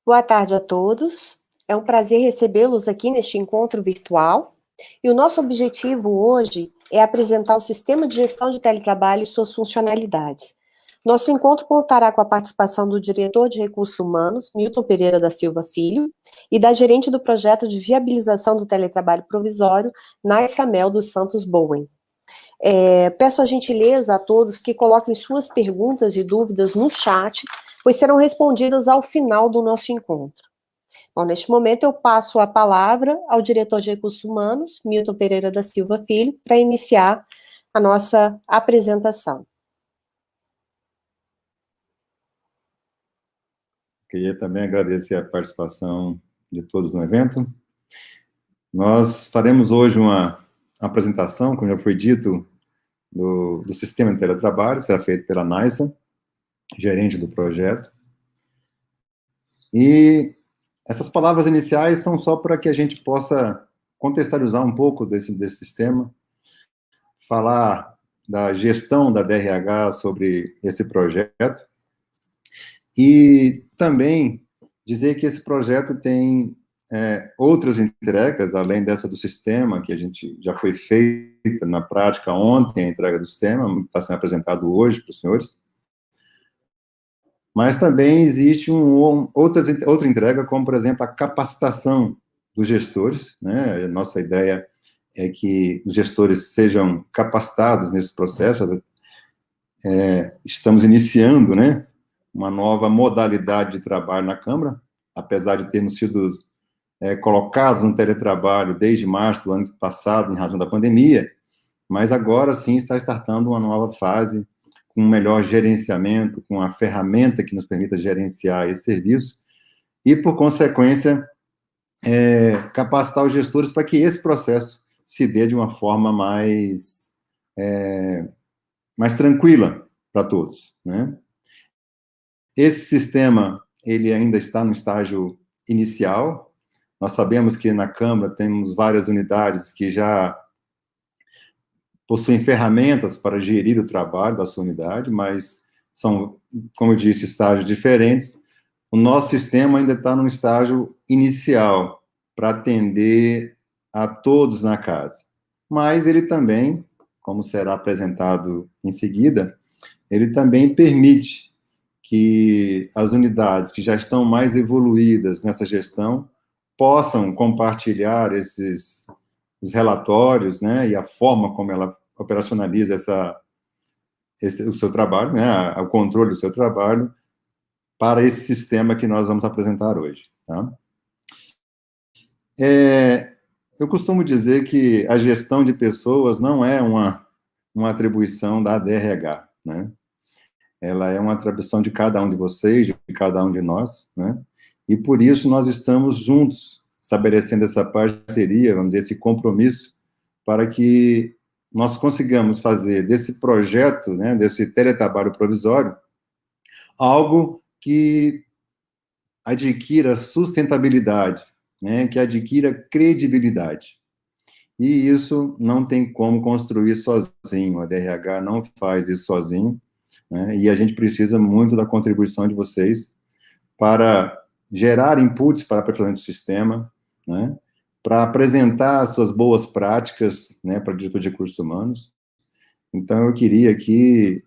Boa tarde a todos. É um prazer recebê-los aqui neste encontro virtual. E o nosso objetivo hoje é apresentar o sistema de gestão de teletrabalho e suas funcionalidades. Nosso encontro contará com a participação do diretor de Recursos Humanos, Milton Pereira da Silva Filho, e da gerente do projeto de viabilização do teletrabalho provisório, Naissa Mel dos Santos Bowen. Peço a gentileza a todos que coloquem suas perguntas e dúvidas no chat, pois serão respondidas ao final do nosso encontro. Bom, neste momento eu passo a palavra ao diretor de Recursos Humanos, Milton Pereira da Silva Filho, para iniciar a nossa apresentação. Queria também agradecer a participação de todos no evento. Nós faremos hoje uma apresentação, como já foi dito, do sistema de teletrabalho, que será feito pela Naissa, gerente do projeto. E essas palavras iniciais são só para que a gente possa contextualizar um pouco desse sistema, falar da gestão da DRH sobre esse projeto, e também dizer que esse projeto tem outras entregas, além dessa do sistema, que a gente já foi feita na prática ontem, a entrega do sistema, está sendo apresentado hoje para os senhores. Mas também existe outra entrega, como, por exemplo, a capacitação dos gestores, né? Nossa ideia é que os gestores sejam capacitados nesse processo. Estamos iniciando, né, uma nova modalidade de trabalho na Câmara, apesar de termos sido colocados no teletrabalho desde março do ano passado, em razão da pandemia, mas agora sim está startando uma nova fase, com um melhor gerenciamento, com a ferramenta que nos permita gerenciar esse serviço, e, por consequência, capacitar os gestores para que esse processo se dê de uma forma mais tranquila para todos, né? Esse sistema, ele ainda está no estágio inicial. Nós sabemos que na Câmara temos várias unidades que já possuem ferramentas para gerir o trabalho da sua unidade, mas são, como eu disse, estágios diferentes. O nosso sistema ainda está no estágio inicial, para atender a todos na casa. Mas ele também, como será apresentado em seguida, ele também permite que as unidades que já estão mais evoluídas nessa gestão possam compartilhar os relatórios, né, e a forma como ela operacionaliza o seu trabalho, né, o controle do seu trabalho, para esse sistema que nós vamos apresentar hoje. Tá? Eu costumo dizer que a gestão de pessoas não é uma atribuição da DRH, né? Ela é uma atribuição de cada um de vocês, de cada um de nós, né? E por isso nós estamos juntos, estabelecendo essa parceria, vamos dizer, esse compromisso, para que nós consigamos fazer desse projeto, né, desse teletrabalho provisório, algo que adquira sustentabilidade, né, que adquira credibilidade. E isso não tem como construir sozinho, a DRH não faz isso sozinho, né, e a gente precisa muito da contribuição de vocês para gerar inputs para o aperfeiçoamento do sistema, né, para apresentar as suas boas práticas, né, para o diretor de recursos humanos. Então, eu queria aqui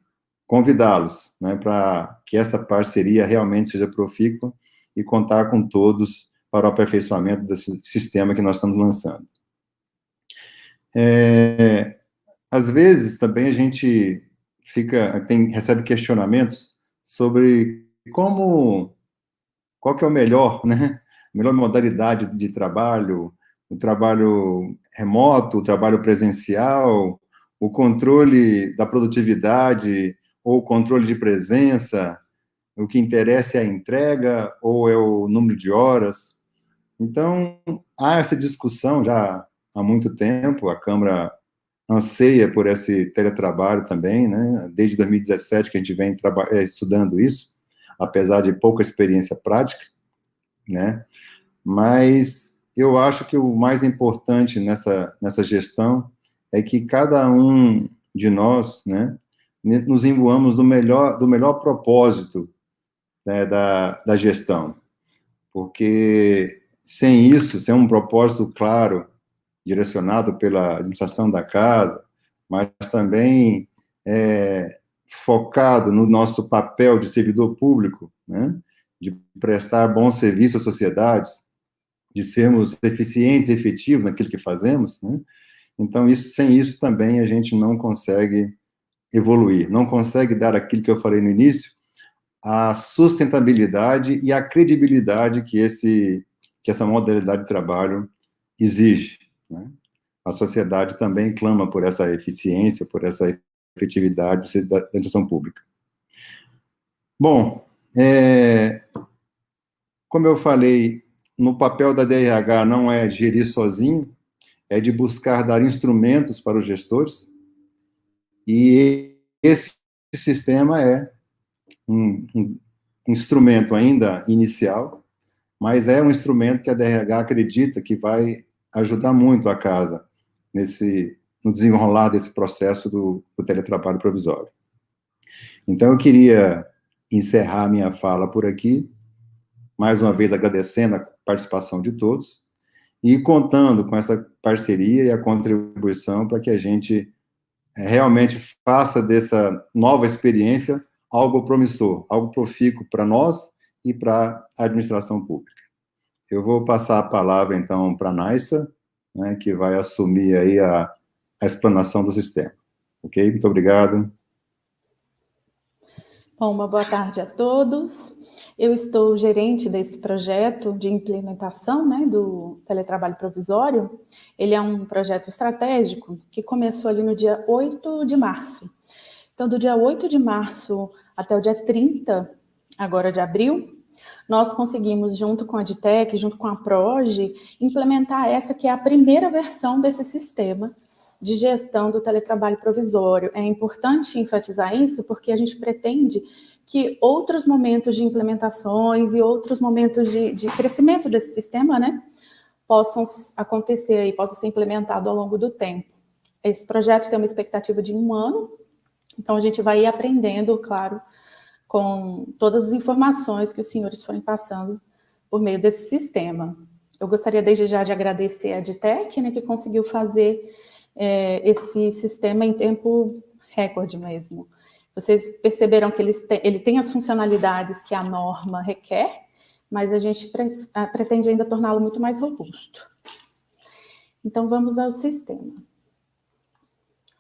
convidá-los, né, para que essa parceria realmente seja profícua e contar com todos para o aperfeiçoamento desse sistema que nós estamos lançando. Às vezes, também a gente recebe questionamentos sobre qual que é o melhor, né, a melhor modalidade de trabalho, o trabalho remoto, o trabalho presencial, o controle da produtividade ou o controle de presença, o que interessa é a entrega ou é o número de horas. Então, há essa discussão já há muito tempo, a Câmara anseia por esse teletrabalho também, né? Desde 2017 que a gente vem estudando isso, apesar de pouca experiência prática, né? Mas eu acho que o mais importante nessa gestão é que cada um de nós, né, nos imbuamos do melhor propósito, né, da gestão. porque sem isso, sem um propósito claro, direcionado pela administração da casa, mas também focado no nosso papel de servidor público, né, de prestar bom serviço às sociedades, de sermos eficientes e efetivos naquilo que fazemos, né? Então, sem isso também a gente não consegue evoluir, não consegue dar aquilo que eu falei no início, a sustentabilidade e a credibilidade que essa modalidade de trabalho exige, né? A sociedade também clama por essa eficiência, por essa efetividade da administração pública. Bom, como eu falei, no papel da DRH não é gerir sozinho, é de buscar dar instrumentos para os gestores, e esse sistema é um instrumento ainda inicial, mas é um instrumento que a DRH acredita que vai ajudar muito a casa no desenrolar desse processo do teletrabalho provisório. Então, eu queria encerrar minha fala por aqui, mais uma vez agradecendo a participação de todos, e contando com essa parceria e a contribuição para que a gente realmente faça dessa nova experiência algo promissor, algo profícuo para nós e para a administração pública. Eu vou passar a palavra, então, para a Naissa, né, que vai assumir aí a explanação do sistema. Ok? Muito obrigado. Bom, uma boa tarde a todos. Eu estou gerente desse projeto de implementação, né, do teletrabalho provisório. Ele é um projeto estratégico que começou ali no dia 8 de março. Então, do dia 8 de março até o dia 30, agora de abril, nós conseguimos, junto com a Adtec, junto com a Proge, implementar essa que é a primeira versão desse sistema de gestão do teletrabalho provisório. É importante enfatizar isso porque a gente pretende que outros momentos de implementações e outros momentos de crescimento desse sistema, né, possam acontecer e possam ser implementados ao longo do tempo. Esse projeto tem uma expectativa de 1 ano, então a gente vai ir aprendendo, claro, com todas as informações que os senhores forem passando por meio desse sistema. Eu gostaria desde já de agradecer a Adtec, né, que conseguiu fazer esse sistema em tempo recorde mesmo. Vocês perceberam que ele tem as funcionalidades que a norma requer, mas a gente pretende ainda torná-lo muito mais robusto. Então, vamos ao sistema.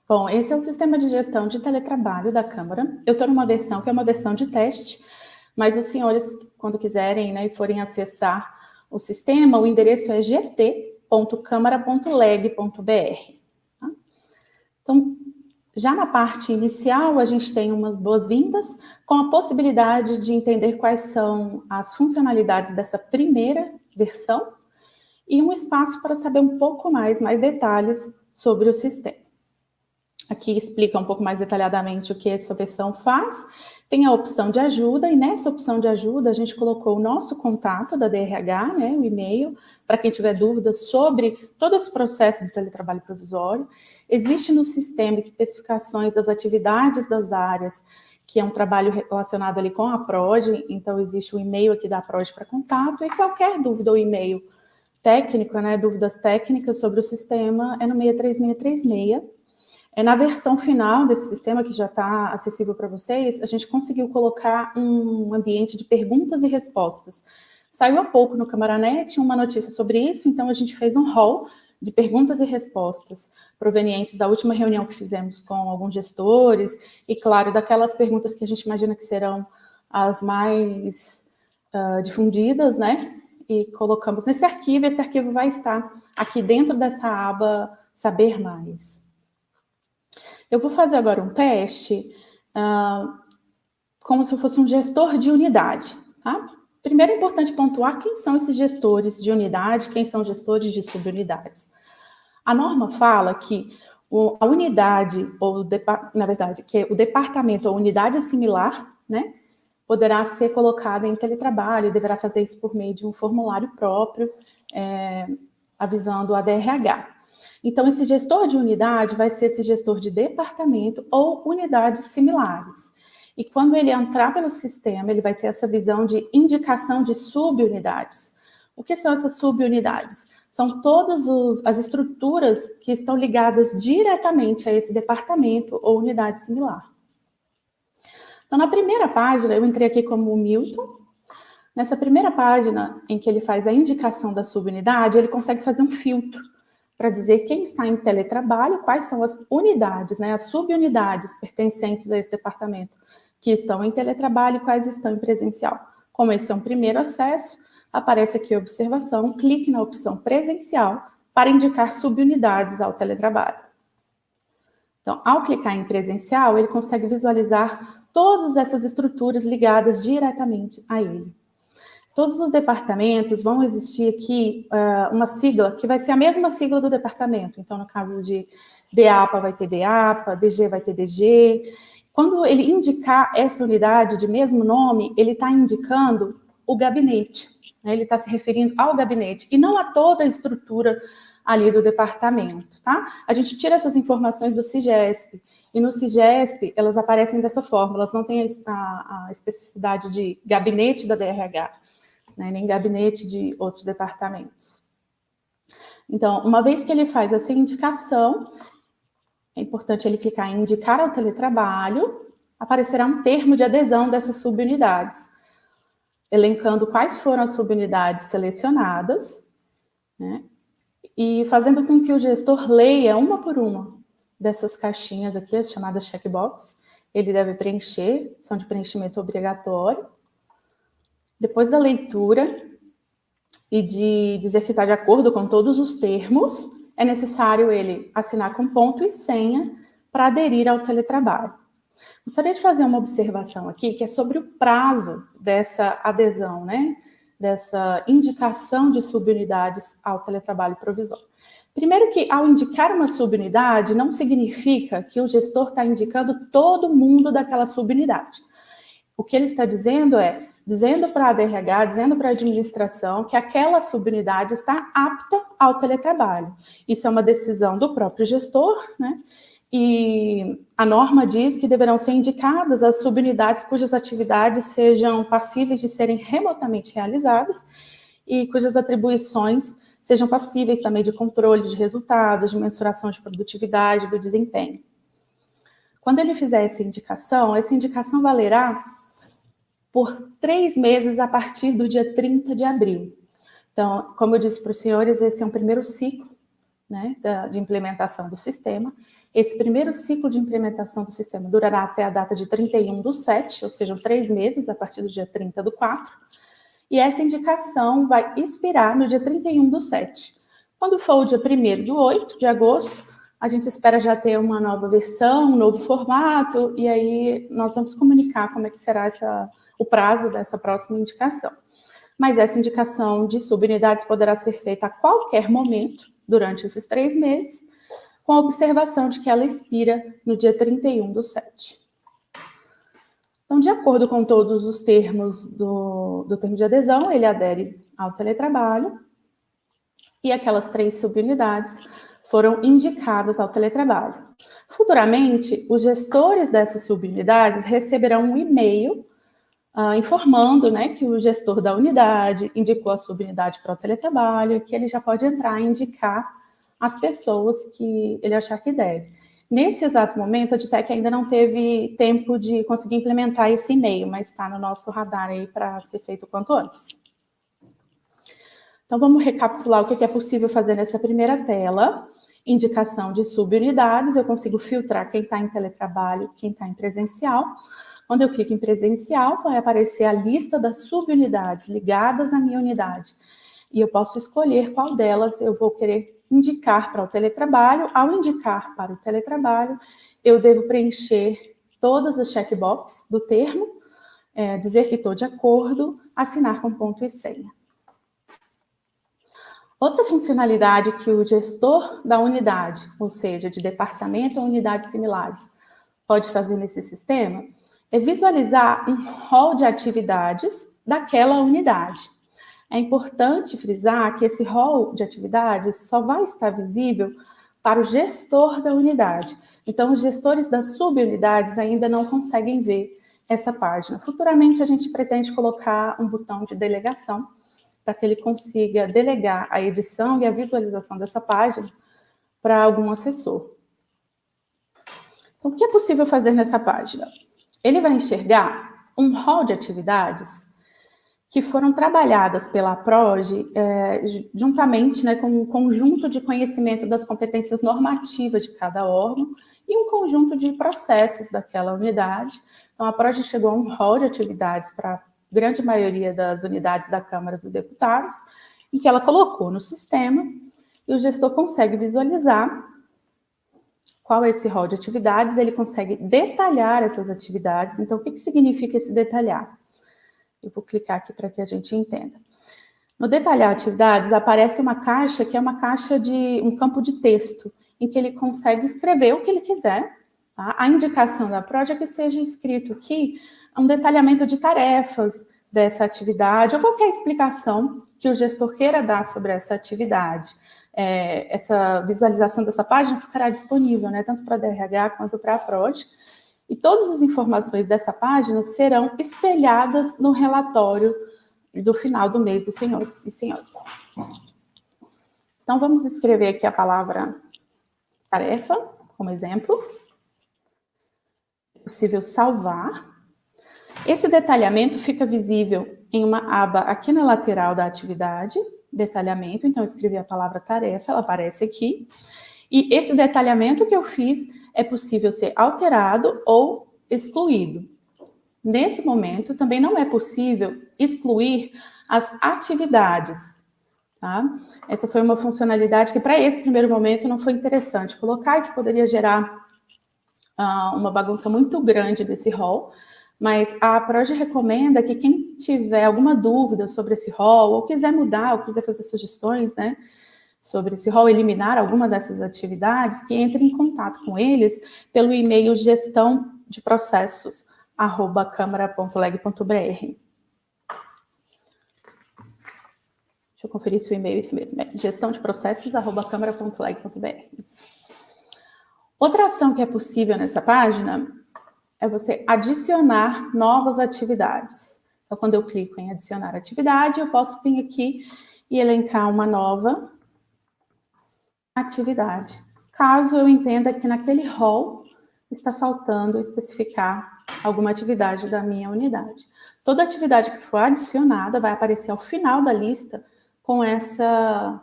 Bom, esse é o sistema de gestão de teletrabalho da Câmara. Eu estou numa versão que é uma versão de teste, mas os senhores, quando quiserem, né, e forem acessar o sistema, o endereço é gt.câmara.leg.br. Tá? Então, já na parte inicial, a gente tem umas boas-vindas, com a possibilidade de entender quais são as funcionalidades dessa primeira versão e um espaço para saber um pouco mais detalhes sobre o sistema. Aqui explica um pouco mais detalhadamente o que essa versão faz. Tem a opção de ajuda, e nessa opção de ajuda a gente colocou o nosso contato da DRH, né, o e-mail, para quem tiver dúvidas sobre todo esse processo do teletrabalho provisório. Existe no sistema especificações das atividades das áreas, que é um trabalho relacionado ali com a Proge, então existe o e-mail aqui da Proge para contato, e qualquer dúvida ou e-mail técnico, né, dúvidas técnicas sobre o sistema, é no 63636. Na versão final desse sistema, que já está acessível para vocês, a gente conseguiu colocar um ambiente de perguntas e respostas. Saiu há pouco no Câmaranet uma notícia sobre isso, então a gente fez um hall de perguntas e respostas provenientes da última reunião que fizemos com alguns gestores e, claro, daquelas perguntas que a gente imagina que serão as mais difundidas, né? E colocamos nesse arquivo. Esse arquivo vai estar aqui dentro dessa aba Saber Mais. Eu vou fazer agora um teste como se eu fosse um gestor de unidade, tá? Primeiro é importante pontuar quem são esses gestores de unidade, quem são gestores de subunidades. A norma fala que a unidade, na verdade, que o departamento ou unidade similar, né, poderá ser colocada em teletrabalho, deverá fazer isso por meio de um formulário próprio, avisando a DRH. Então, esse gestor de unidade vai ser esse gestor de departamento ou unidades similares. E quando ele entrar pelo sistema, ele vai ter essa visão de indicação de subunidades. O que são essas subunidades? São todas as estruturas que estão ligadas diretamente a esse departamento ou unidade similar. Então, na primeira página, eu entrei aqui como Milton. Nessa primeira página, em que ele faz a indicação da subunidade, ele consegue fazer um filtro para dizer quem está em teletrabalho, quais são as unidades, né, as subunidades pertencentes a esse departamento que estão em teletrabalho e quais estão em presencial. Como esse é um primeiro acesso, aparece aqui a observação, clique na opção presencial para indicar subunidades ao teletrabalho. Então, ao clicar em presencial, ele consegue visualizar todas essas estruturas ligadas diretamente a ele. Todos os departamentos vão existir aqui uma sigla, que vai ser a mesma sigla do departamento. Então, no caso de DAPA, vai ter DAPA, DG vai ter DG. Quando ele indicar essa unidade de mesmo nome, ele está indicando o gabinete, né? Ele está se referindo ao gabinete e não a toda a estrutura ali do departamento, tá? A gente tira essas informações do CIGESP, e no CIGESP elas aparecem dessa forma, elas não têm a especificidade de gabinete da DRH, né? Nem gabinete de outros departamentos. Então, uma vez que ele faz essa indicação, é importante ele clicar em indicar ao teletrabalho, aparecerá um termo de adesão dessas subunidades, elencando quais foram as subunidades selecionadas, né, e fazendo com que o gestor leia uma por uma dessas caixinhas aqui, as chamadas checkbox. Ele deve preencher, são de preenchimento obrigatório. Depois da leitura e de dizer que está de acordo com todos os termos, é necessário ele assinar com ponto e senha para aderir ao teletrabalho. Gostaria de fazer uma observação aqui, que é sobre o prazo dessa adesão, né? Dessa indicação de subunidades ao teletrabalho provisório. Primeiro que, ao indicar uma subunidade, não significa que o gestor está indicando todo mundo daquela subunidade. O que ele está dizendo é, dizendo para a DRH, dizendo para a administração que aquela subunidade está apta ao teletrabalho. Isso é uma decisão do próprio gestor, né? E a norma diz que deverão ser indicadas as subunidades cujas atividades sejam passíveis de serem remotamente realizadas e cujas atribuições sejam passíveis também de controle de resultados, de mensuração de produtividade, do desempenho. Quando ele fizer essa indicação valerá por 3 meses a partir do dia 30 de abril. Então, como eu disse para os senhores, esse é um primeiro ciclo, né, de implementação do sistema. Esse primeiro ciclo de implementação do sistema durará até a data de 31/7, ou seja, 3 meses, a partir do dia 30/4. E essa indicação vai expirar no dia 31/7. Quando for o dia 1º de agosto, a gente espera já ter uma nova versão, um novo formato, e aí nós vamos comunicar como é que será o prazo dessa próxima indicação. Mas essa indicação de subunidades poderá ser feita a qualquer momento, durante esses 3 meses, com a observação de que ela expira no dia 31/7. Então, de acordo com todos os termos do termo de adesão, ele adere ao teletrabalho e aquelas 3 subunidades foram indicadas ao teletrabalho. Futuramente, os gestores dessas subunidades receberão um e-mail informando, né, que o gestor da unidade indicou a subunidade para o teletrabalho e que ele já pode entrar e indicar as pessoas que ele achar que deve. Nesse exato momento, a DTEC ainda não teve tempo de conseguir implementar esse e-mail, mas está no nosso radar aí para ser feito o quanto antes. Então, vamos recapitular o que é possível fazer nessa primeira tela. Indicação de subunidades, eu consigo filtrar quem está em teletrabalho, quem está em presencial. Quando eu clico em presencial, vai aparecer a lista das subunidades ligadas à minha unidade. E eu posso escolher qual delas eu vou querer indicar para o teletrabalho. Ao indicar para o teletrabalho, eu devo preencher todas as checkboxes do termo, dizer que estou de acordo, assinar com ponto e senha. Outra funcionalidade que o gestor da unidade, ou seja, de departamento ou unidades similares, pode fazer nesse sistema, é visualizar um rol de atividades daquela unidade. É importante frisar que esse rol de atividades só vai estar visível para o gestor da unidade. Então, os gestores das subunidades ainda não conseguem ver essa página. Futuramente, a gente pretende colocar um botão de delegação para que ele consiga delegar a edição e a visualização dessa página para algum assessor. Então, o que é possível fazer nessa página? Ele vai enxergar um rol de atividades que foram trabalhadas pela APROGE juntamente, né, com um conjunto de conhecimento das competências normativas de cada órgão e um conjunto de processos daquela unidade. Então, a APROGE chegou a um rol de atividades para a grande maioria das unidades da Câmara dos Deputados, em que ela colocou no sistema, e o gestor consegue visualizar qual é esse rol de atividades, ele consegue detalhar essas atividades. Então, o que significa esse detalhar? Eu vou clicar aqui para que a gente entenda. No detalhar atividades, aparece uma caixa que é uma caixa de um campo de texto, em que ele consegue escrever o que ele quiser. Tá? A indicação da APROGE é que seja escrito aqui um detalhamento de tarefas dessa atividade, ou qualquer explicação que o gestor queira dar sobre essa atividade. Essa visualização dessa página ficará disponível, né, tanto para a DRH quanto para a APROGE, e todas as informações dessa página serão espelhadas no relatório do final do mês dos senhores e senhoras. Então, vamos escrever aqui a palavra tarefa, como exemplo. É possível salvar. Esse detalhamento fica visível em uma aba aqui na lateral da atividade, detalhamento. Então, eu escrevi a palavra tarefa, ela aparece aqui. E esse detalhamento que eu fiz é possível ser alterado ou excluído. Nesse momento, também não é possível excluir as atividades. Tá? Essa foi uma funcionalidade que, para esse primeiro momento, não foi interessante colocar. Isso poderia gerar uma bagunça muito grande desse rol, mas a APROGE recomenda que quem tiver alguma dúvida sobre esse rol, ou quiser mudar, ou quiser fazer sugestões, né, sobre esse rol, eliminar alguma dessas atividades, que entre em contato com eles pelo e-mail gestãodeprocessos@câmara.leg.br. Deixa eu conferir se o e-mail é esse mesmo. gestãodeprocessos@câmara.leg.br. Isso. Outra ação que é possível nessa página é você adicionar novas atividades. Então, quando eu clico em adicionar atividade, eu posso vir aqui e elencar uma nova atividade, caso eu entenda que naquele rol está faltando especificar alguma atividade da minha unidade. Toda atividade que for adicionada vai aparecer ao final da lista com essa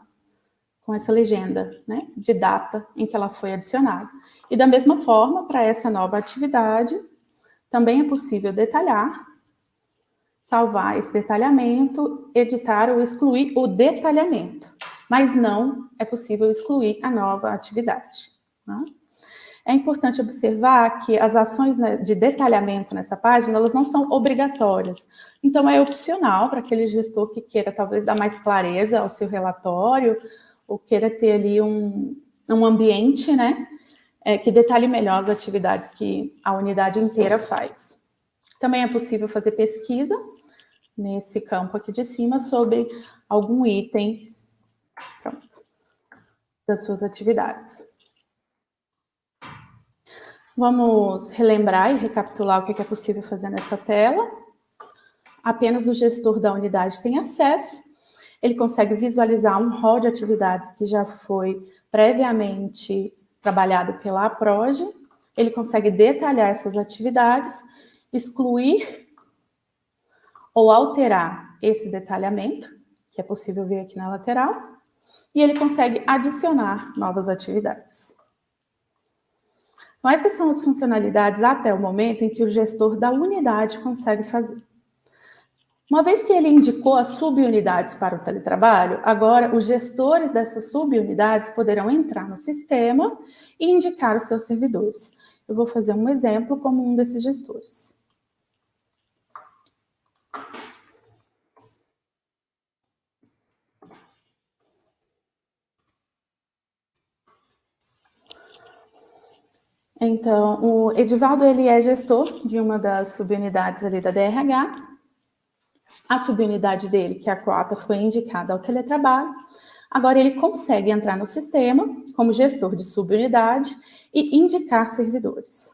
legenda, né, de data em que ela foi adicionada. E da mesma forma, para essa nova atividade, também é possível detalhar, salvar esse detalhamento, editar ou excluir o detalhamento. Mas não é possível excluir a nova atividade. Tá? É importante observar que as ações, né, de detalhamento nessa página, elas não são obrigatórias. Então, é opcional para aquele gestor que queira talvez dar mais clareza ao seu relatório, ou queira ter ali um ambiente, né, que detalhe melhor as atividades que a unidade inteira faz. Também é possível fazer pesquisa nesse campo aqui de cima sobre algum item das suas atividades. Vamos relembrar e recapitular o que é possível fazer nessa tela. Apenas o gestor da unidade tem acesso. Ele consegue visualizar um rol de atividades que já foi previamente trabalhado pela APROGE. Ele consegue detalhar essas atividades, excluir ou alterar esse detalhamento, que é possível ver aqui na lateral, e ele consegue adicionar novas atividades. Então, essas são as funcionalidades até o momento em que o gestor da unidade consegue fazer. Uma vez que ele indicou as subunidades para o teletrabalho, agora os gestores dessas subunidades poderão entrar no sistema e indicar os seus servidores. Eu vou fazer um exemplo como um desses gestores. Então, o Edivaldo, ele é gestor de uma das subunidades ali da DRH. A subunidade dele, que é a Coata, foi indicada ao teletrabalho. Agora ele consegue entrar no sistema como gestor de subunidade e indicar servidores.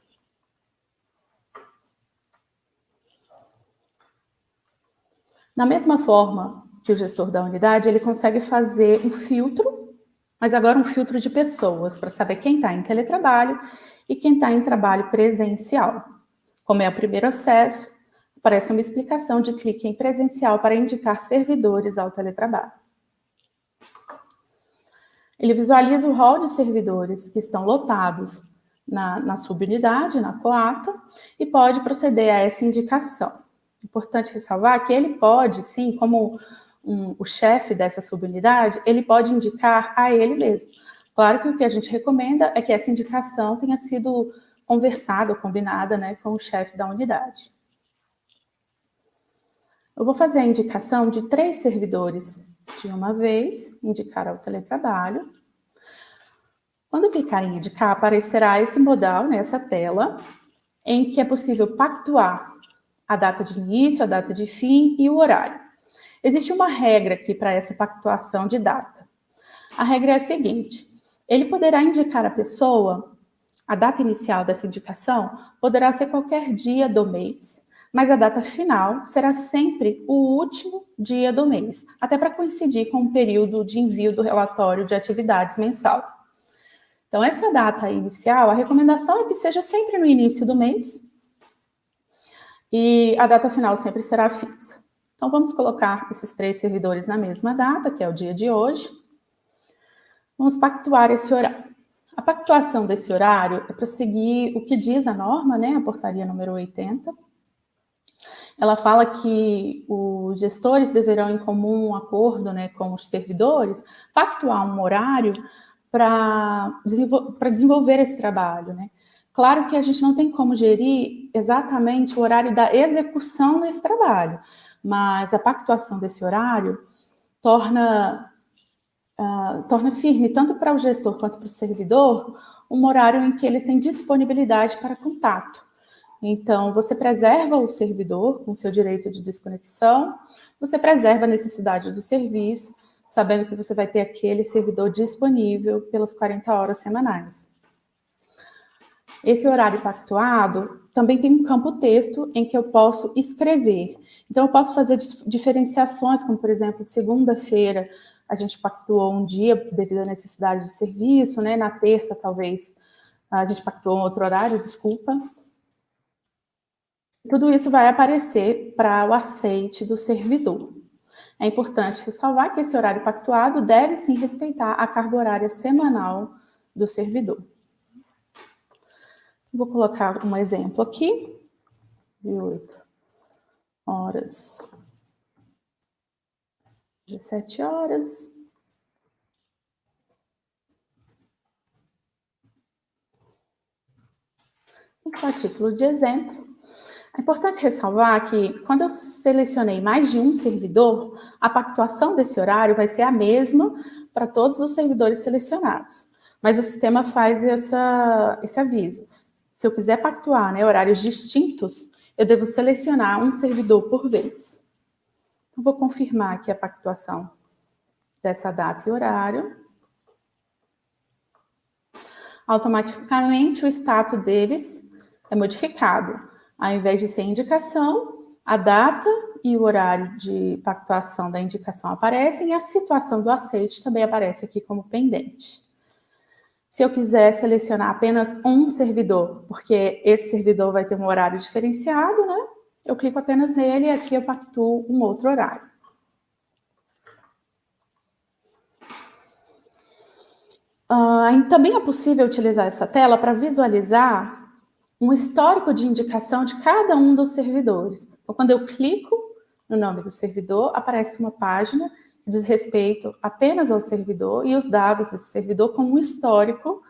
Na mesma forma que o gestor da unidade, ele consegue fazer um filtro, mas agora um filtro de pessoas, para saber quem está em teletrabalho e quem está em trabalho presencial. Como é o primeiro acesso, aparece uma explicação de clique em presencial para indicar servidores ao teletrabalho. Ele visualiza o rol de servidores que estão lotados na subunidade, na coata, e pode proceder a essa indicação. Importante ressalvar que ele pode, sim, como o chefe dessa subunidade, ele pode indicar a ele mesmo. Claro que o que a gente recomenda é que essa indicação tenha sido conversada ou combinada, né, com o chefe da unidade. Eu vou fazer a indicação de 3 servidores de uma vez, indicar ao teletrabalho. Quando clicar em indicar, aparecerá esse modal, né, essa tela, em que é possível pactuar a data de início, a data de fim e o horário. Existe uma regra aqui para essa pactuação de data. A regra é a seguinte: ele poderá indicar a pessoa, a data inicial dessa indicação poderá ser qualquer dia do mês, mas a data final será sempre o último dia do mês, até para coincidir com o período de envio do relatório de atividades mensal. Então, essa data inicial, a recomendação é que seja sempre no início do mês e a data final sempre será fixa. Então, vamos colocar esses 3 servidores na mesma data, que é o dia de hoje. Vamos pactuar esse horário. A pactuação desse horário é para seguir o que diz a norma, né, a portaria número 80. Ela fala que os gestores deverão, em comum acordo, né, com os servidores, pactuar um horário para desenvolver esse trabalho, né? Claro que a gente não tem como gerir exatamente o horário da execução desse trabalho, mas a pactuação desse horário torna firme, tanto para o gestor quanto para o servidor, um horário em que eles têm disponibilidade para contato. Então, você preserva o servidor com seu direito de desconexão, você preserva a necessidade do serviço, sabendo que você vai ter aquele servidor disponível pelas 40 horas semanais. Esse horário pactuado também tem um campo texto em que eu posso escrever. Então, eu posso fazer diferenciações, como, por exemplo, de segunda-feira a gente pactuou um dia devido à necessidade de serviço, né? Na terça, talvez, a gente pactuou um outro horário, desculpa. Tudo isso vai aparecer para o aceite do servidor. É importante ressalvar que esse horário pactuado deve, sim, respeitar a carga horária semanal do servidor. Vou colocar um exemplo aqui, de 8 horas, 17 horas. A título de exemplo, é importante ressalvar que, quando eu selecionei mais de um servidor, a pactuação desse horário vai ser a mesma para todos os servidores selecionados. Mas o sistema faz esse aviso. Se eu quiser pactuar, né, horários distintos, eu devo selecionar um servidor por vez. Então, vou confirmar aqui a pactuação dessa data e horário. Automaticamente, o status deles é modificado. Ao invés de ser indicação, a data e o horário de pactuação da indicação aparecem e a situação do aceite também aparece aqui como pendente. Se eu quiser selecionar apenas um servidor, porque esse servidor vai ter um horário diferenciado, né? Eu clico apenas nele e aqui eu pactuo um outro horário. Também é possível utilizar essa tela para visualizar um histórico de indicação de cada um dos servidores. Então, quando eu clico no nome do servidor, aparece uma página que diz respeito apenas ao servidor e os dados desse servidor com um histórico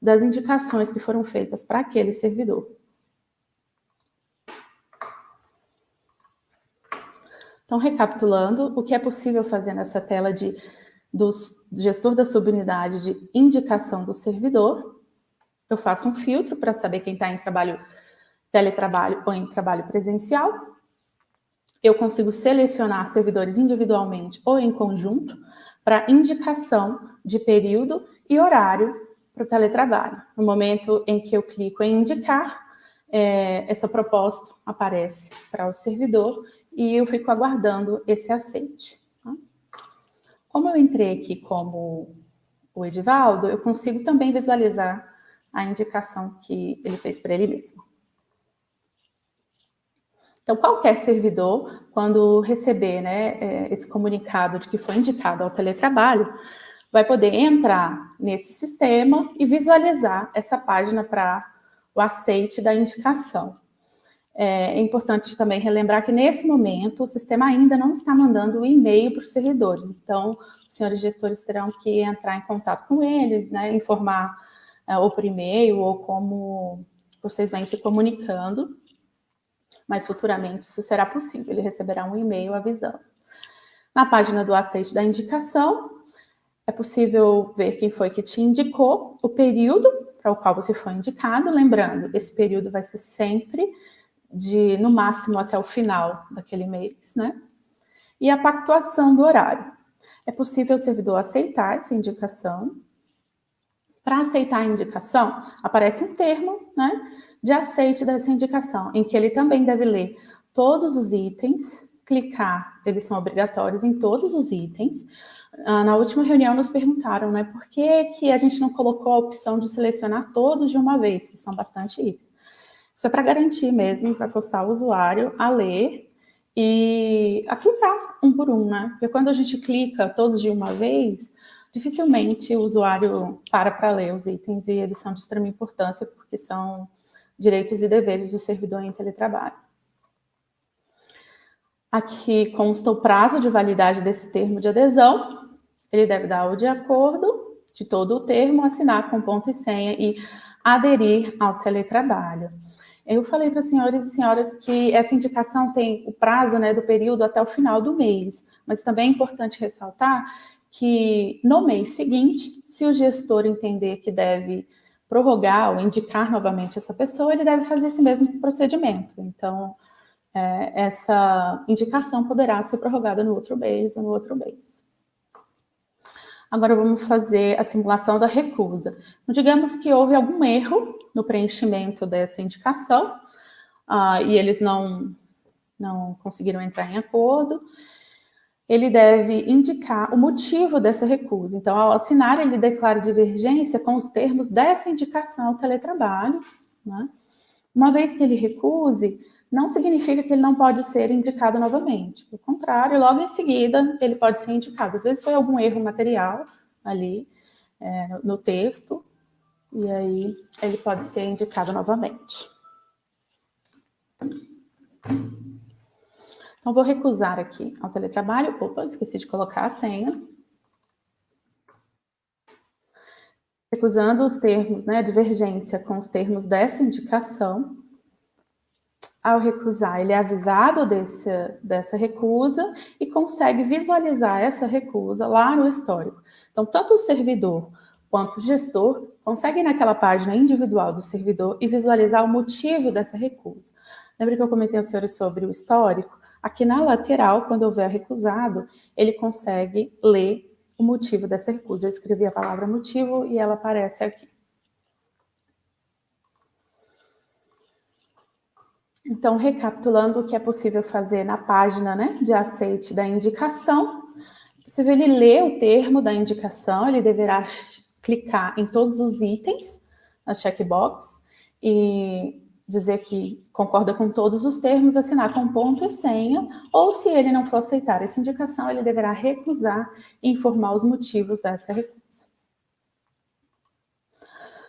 das indicações que foram feitas para aquele servidor. Então, recapitulando, o que é possível fazer nessa tela do gestor da subunidade de indicação do servidor? Eu faço um filtro para saber quem está em teletrabalho ou em trabalho presencial. Eu consigo selecionar servidores individualmente ou em conjunto para indicação de período e horário para o teletrabalho. No momento em que eu clico em indicar, essa proposta aparece para o servidor e eu fico aguardando esse aceite. Tá? Como eu entrei aqui como o Edivaldo, eu consigo também visualizar a indicação que ele fez para ele mesmo. Então, qualquer servidor, quando receber, né, esse comunicado de que foi indicado ao teletrabalho, vai poder entrar nesse sistema e visualizar essa página para o aceite da indicação. É importante também relembrar que, nesse momento, o sistema ainda não está mandando o e-mail para os servidores. Então, os senhores gestores terão que entrar em contato com eles, né, informar ou por e-mail ou como vocês vêm se comunicando. Mas futuramente isso será possível, ele receberá um e-mail avisando. Na página do aceite da indicação, é possível ver quem foi que te indicou, o período para o qual você foi indicado, lembrando, esse período vai ser sempre de, no máximo, até o final daquele mês, né? E a pactuação do horário. É possível o servidor aceitar essa indicação. Para aceitar a indicação, aparece um termo, né, de aceite dessa indicação, em que ele também deve ler todos os itens, clicar, eles são obrigatórios em todos os itens. Na última reunião nos perguntaram, né, por que a gente não colocou a opção de selecionar todos de uma vez, que são bastante itens. Isso é para garantir mesmo, para forçar o usuário a ler e a clicar um por um, né? Porque quando a gente clica todos de uma vez, dificilmente o usuário para ler os itens e eles são de extrema importância porque são direitos e deveres do servidor em teletrabalho. Aqui consta o prazo de validade desse termo de adesão. Ele deve dar o de acordo de todo o termo, assinar com ponto e senha e aderir ao teletrabalho. Eu falei para os senhores e senhoras que essa indicação tem o prazo, né, do período até o final do mês, mas também é importante ressaltar que no mês seguinte, se o gestor entender que deve prorrogar ou indicar novamente essa pessoa, ele deve fazer esse mesmo procedimento. Então, essa indicação poderá ser prorrogada no outro mês ou no outro mês. Agora vamos fazer a simulação da recusa. Então, digamos que houve algum erro no preenchimento dessa indicação e eles não conseguiram entrar em acordo. Ele deve indicar o motivo dessa recusa. Então, ao assinar, ele declara divergência com os termos dessa indicação ao teletrabalho. Né? Uma vez que ele recuse, não significa que ele não pode ser indicado novamente. Pelo contrário, logo em seguida, ele pode ser indicado. Às vezes foi algum erro material ali no texto, e aí ele pode ser indicado novamente. Então, vou recusar aqui ao teletrabalho. Opa, esqueci de colocar a senha. Recusando os termos, né, divergência com os termos dessa indicação. Ao recusar, ele é avisado dessa recusa e consegue visualizar essa recusa lá no histórico. Então, tanto o servidor quanto o gestor conseguem ir naquela página individual do servidor e visualizar o motivo dessa recusa. Lembra que eu comentei aos senhores sobre o histórico? Aqui na lateral, quando houver recusado, ele consegue ler o motivo dessa recusa. Eu escrevi a palavra motivo e ela aparece aqui. Então, recapitulando o que é possível fazer na página, né, de aceite da indicação, é possível ele ler o termo da indicação, ele deverá clicar em todos os itens, na checkbox, e dizer que concorda com todos os termos, assinar com ponto e senha, ou se ele não for aceitar essa indicação, ele deverá recusar e informar os motivos dessa recusa.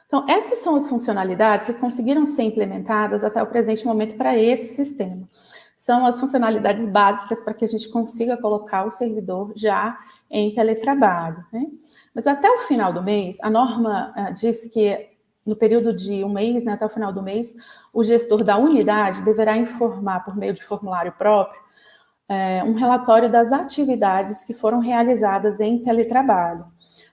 Então, essas são as funcionalidades que conseguiram ser implementadas até o presente momento para esse sistema. São as funcionalidades básicas para que a gente consiga colocar o servidor já em teletrabalho, né? Mas até o final do mês, a norma diz que no período de um mês, né, até o final do mês, o gestor da unidade deverá informar, por meio de formulário próprio, um relatório das atividades que foram realizadas em teletrabalho.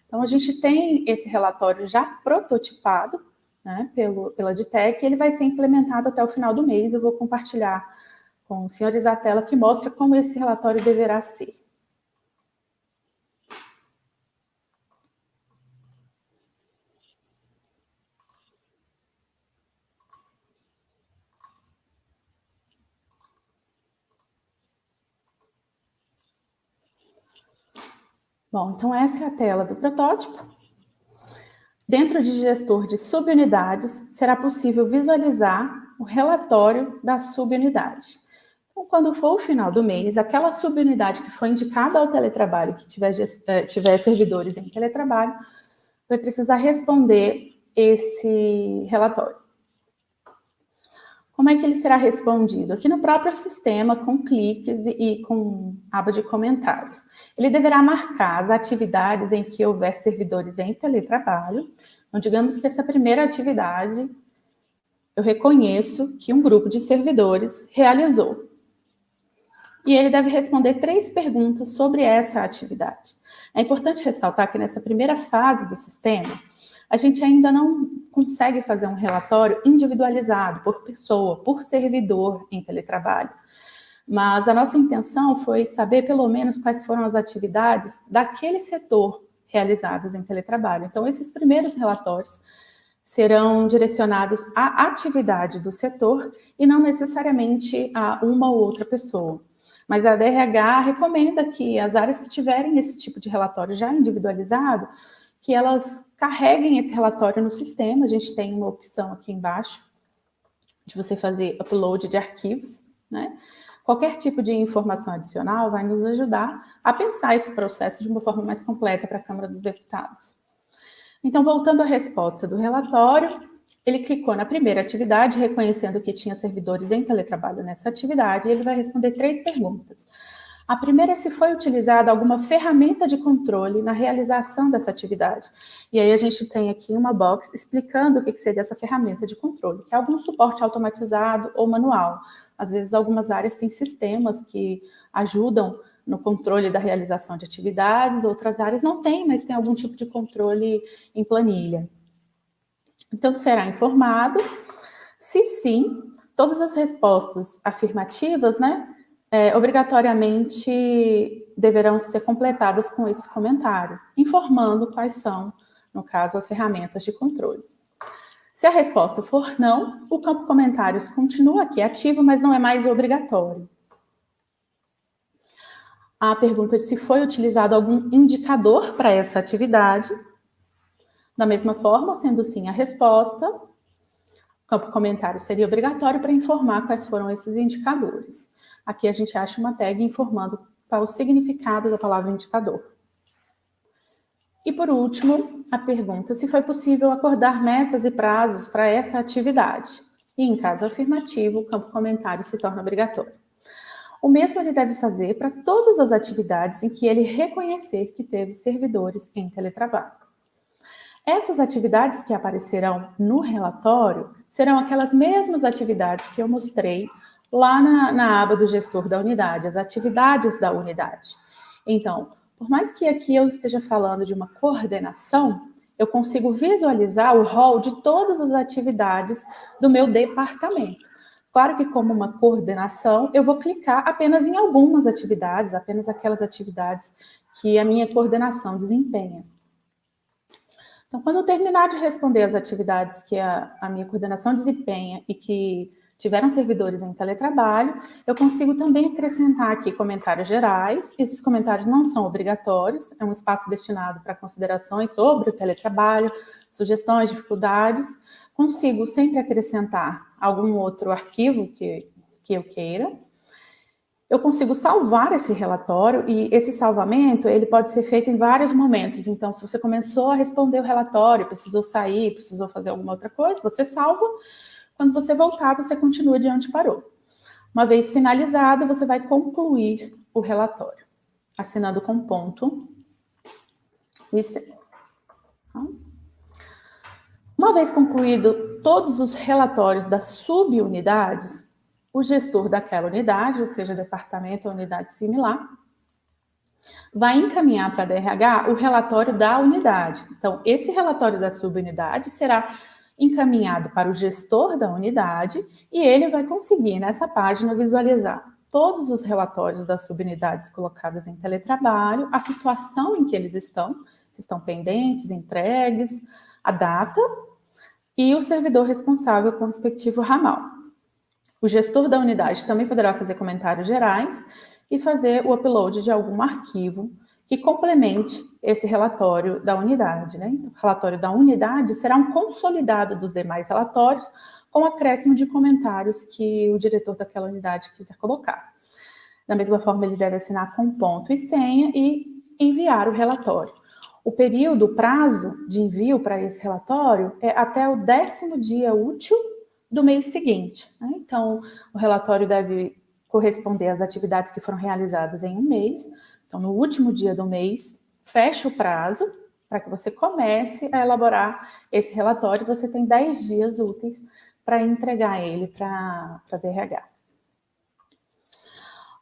Então, a gente tem esse relatório já prototipado, né, pela DTEC, e ele vai ser implementado até o final do mês. Eu vou compartilhar com os senhores a tela que mostra como esse relatório deverá ser. Bom, então essa é a tela do protótipo. Dentro de gestor de subunidades, será possível visualizar o relatório da subunidade. Então, quando for o final do mês, aquela subunidade que foi indicada ao teletrabalho, que tiver servidores em teletrabalho, vai precisar responder esse relatório. Como é que ele será respondido? Aqui no próprio sistema, com cliques e com aba de comentários. Ele deverá marcar as atividades em que houver servidores em teletrabalho. Então, digamos que essa primeira atividade, eu reconheço que um grupo de servidores realizou. E ele deve responder 3 perguntas sobre essa atividade. É importante ressaltar que nessa primeira fase do sistema, a gente ainda não consegue fazer um relatório individualizado por pessoa, por servidor em teletrabalho. Mas a nossa intenção foi saber pelo menos quais foram as atividades daquele setor realizadas em teletrabalho. Então, esses primeiros relatórios serão direcionados à atividade do setor e não necessariamente a uma ou outra pessoa. Mas a DRH recomenda que as áreas que tiverem esse tipo de relatório já individualizado, que elas carreguem esse relatório no sistema. A gente tem uma opção aqui embaixo de você fazer upload de arquivos, né? Qualquer tipo de informação adicional vai nos ajudar a pensar esse processo de uma forma mais completa para a Câmara dos Deputados. Então, voltando à resposta do relatório, ele clicou na primeira atividade, reconhecendo que tinha servidores em teletrabalho nessa atividade, e ele vai responder 3 perguntas. A primeira é se foi utilizada alguma ferramenta de controle na realização dessa atividade. E aí a gente tem aqui uma box explicando o que seria essa ferramenta de controle, que é algum suporte automatizado ou manual. Às vezes algumas áreas têm sistemas que ajudam no controle da realização de atividades, outras áreas não têm, mas tem algum tipo de controle em planilha. Então será informado, se sim, todas as respostas afirmativas, né, obrigatoriamente deverão ser completadas com esse comentário, informando quais são, no caso, as ferramentas de controle. Se a resposta for não, o campo comentários continua aqui ativo, mas não é mais obrigatório. A pergunta de se foi utilizado algum indicador para essa atividade. Da mesma forma, sendo sim a resposta, o campo comentário seria obrigatório para informar quais foram esses indicadores. Aqui a gente acha uma tag informando qual o significado da palavra indicador. E por último, a pergunta se foi possível acordar metas e prazos para essa atividade. E em caso afirmativo, o campo comentário se torna obrigatório. O mesmo ele deve fazer para todas as atividades em que ele reconhecer que teve servidores em teletrabalho. Essas atividades que aparecerão no relatório serão aquelas mesmas atividades que eu mostrei lá na aba do gestor da unidade, as atividades da unidade. Então, por mais que aqui eu esteja falando de uma coordenação, eu consigo visualizar o rol de todas as atividades do meu departamento. Claro que como uma coordenação, eu vou clicar apenas em algumas atividades, apenas aquelas atividades que a minha coordenação desempenha. Então, quando eu terminar de responder as atividades que a minha coordenação desempenha e que tiveram servidores em teletrabalho, eu consigo também acrescentar aqui comentários gerais. Esses comentários não são obrigatórios, é um espaço destinado para considerações sobre o teletrabalho, sugestões, dificuldades. Consigo sempre acrescentar algum outro arquivo que eu queira. Eu consigo salvar esse relatório e esse salvamento ele pode ser feito em vários momentos. Então, se você começou a responder o relatório, precisou sair, precisou fazer alguma outra coisa, você salva. Quando você voltar, você continua de onde parou. Uma vez finalizado, você vai concluir o relatório, assinando com ponto e selo. Uma vez concluído todos os relatórios das subunidades, o gestor daquela unidade, ou seja, departamento ou unidade similar, vai encaminhar para a DRH o relatório da unidade. Então, esse relatório da subunidade será encaminhado para o gestor da unidade e ele vai conseguir, nessa página, visualizar todos os relatórios das subunidades colocadas em teletrabalho, a situação em que eles estão, se estão pendentes, entregues, a data e o servidor responsável com o respectivo ramal. O gestor da unidade também poderá fazer comentários gerais e fazer o upload de algum arquivo que complemente esse relatório da unidade, né? Então, o relatório da unidade será um consolidado dos demais relatórios, com acréscimo de comentários que o diretor daquela unidade quiser colocar. Da mesma forma, ele deve assinar com ponto e senha e enviar o relatório. O período, o prazo de envio para esse relatório é até o 10º dia útil do mês seguinte, né? Então, o relatório deve corresponder às atividades que foram realizadas em um mês. Então, no último dia do mês, fecha o prazo para que você comece a elaborar esse relatório. Você tem 10 dias úteis para entregar ele para a DRH.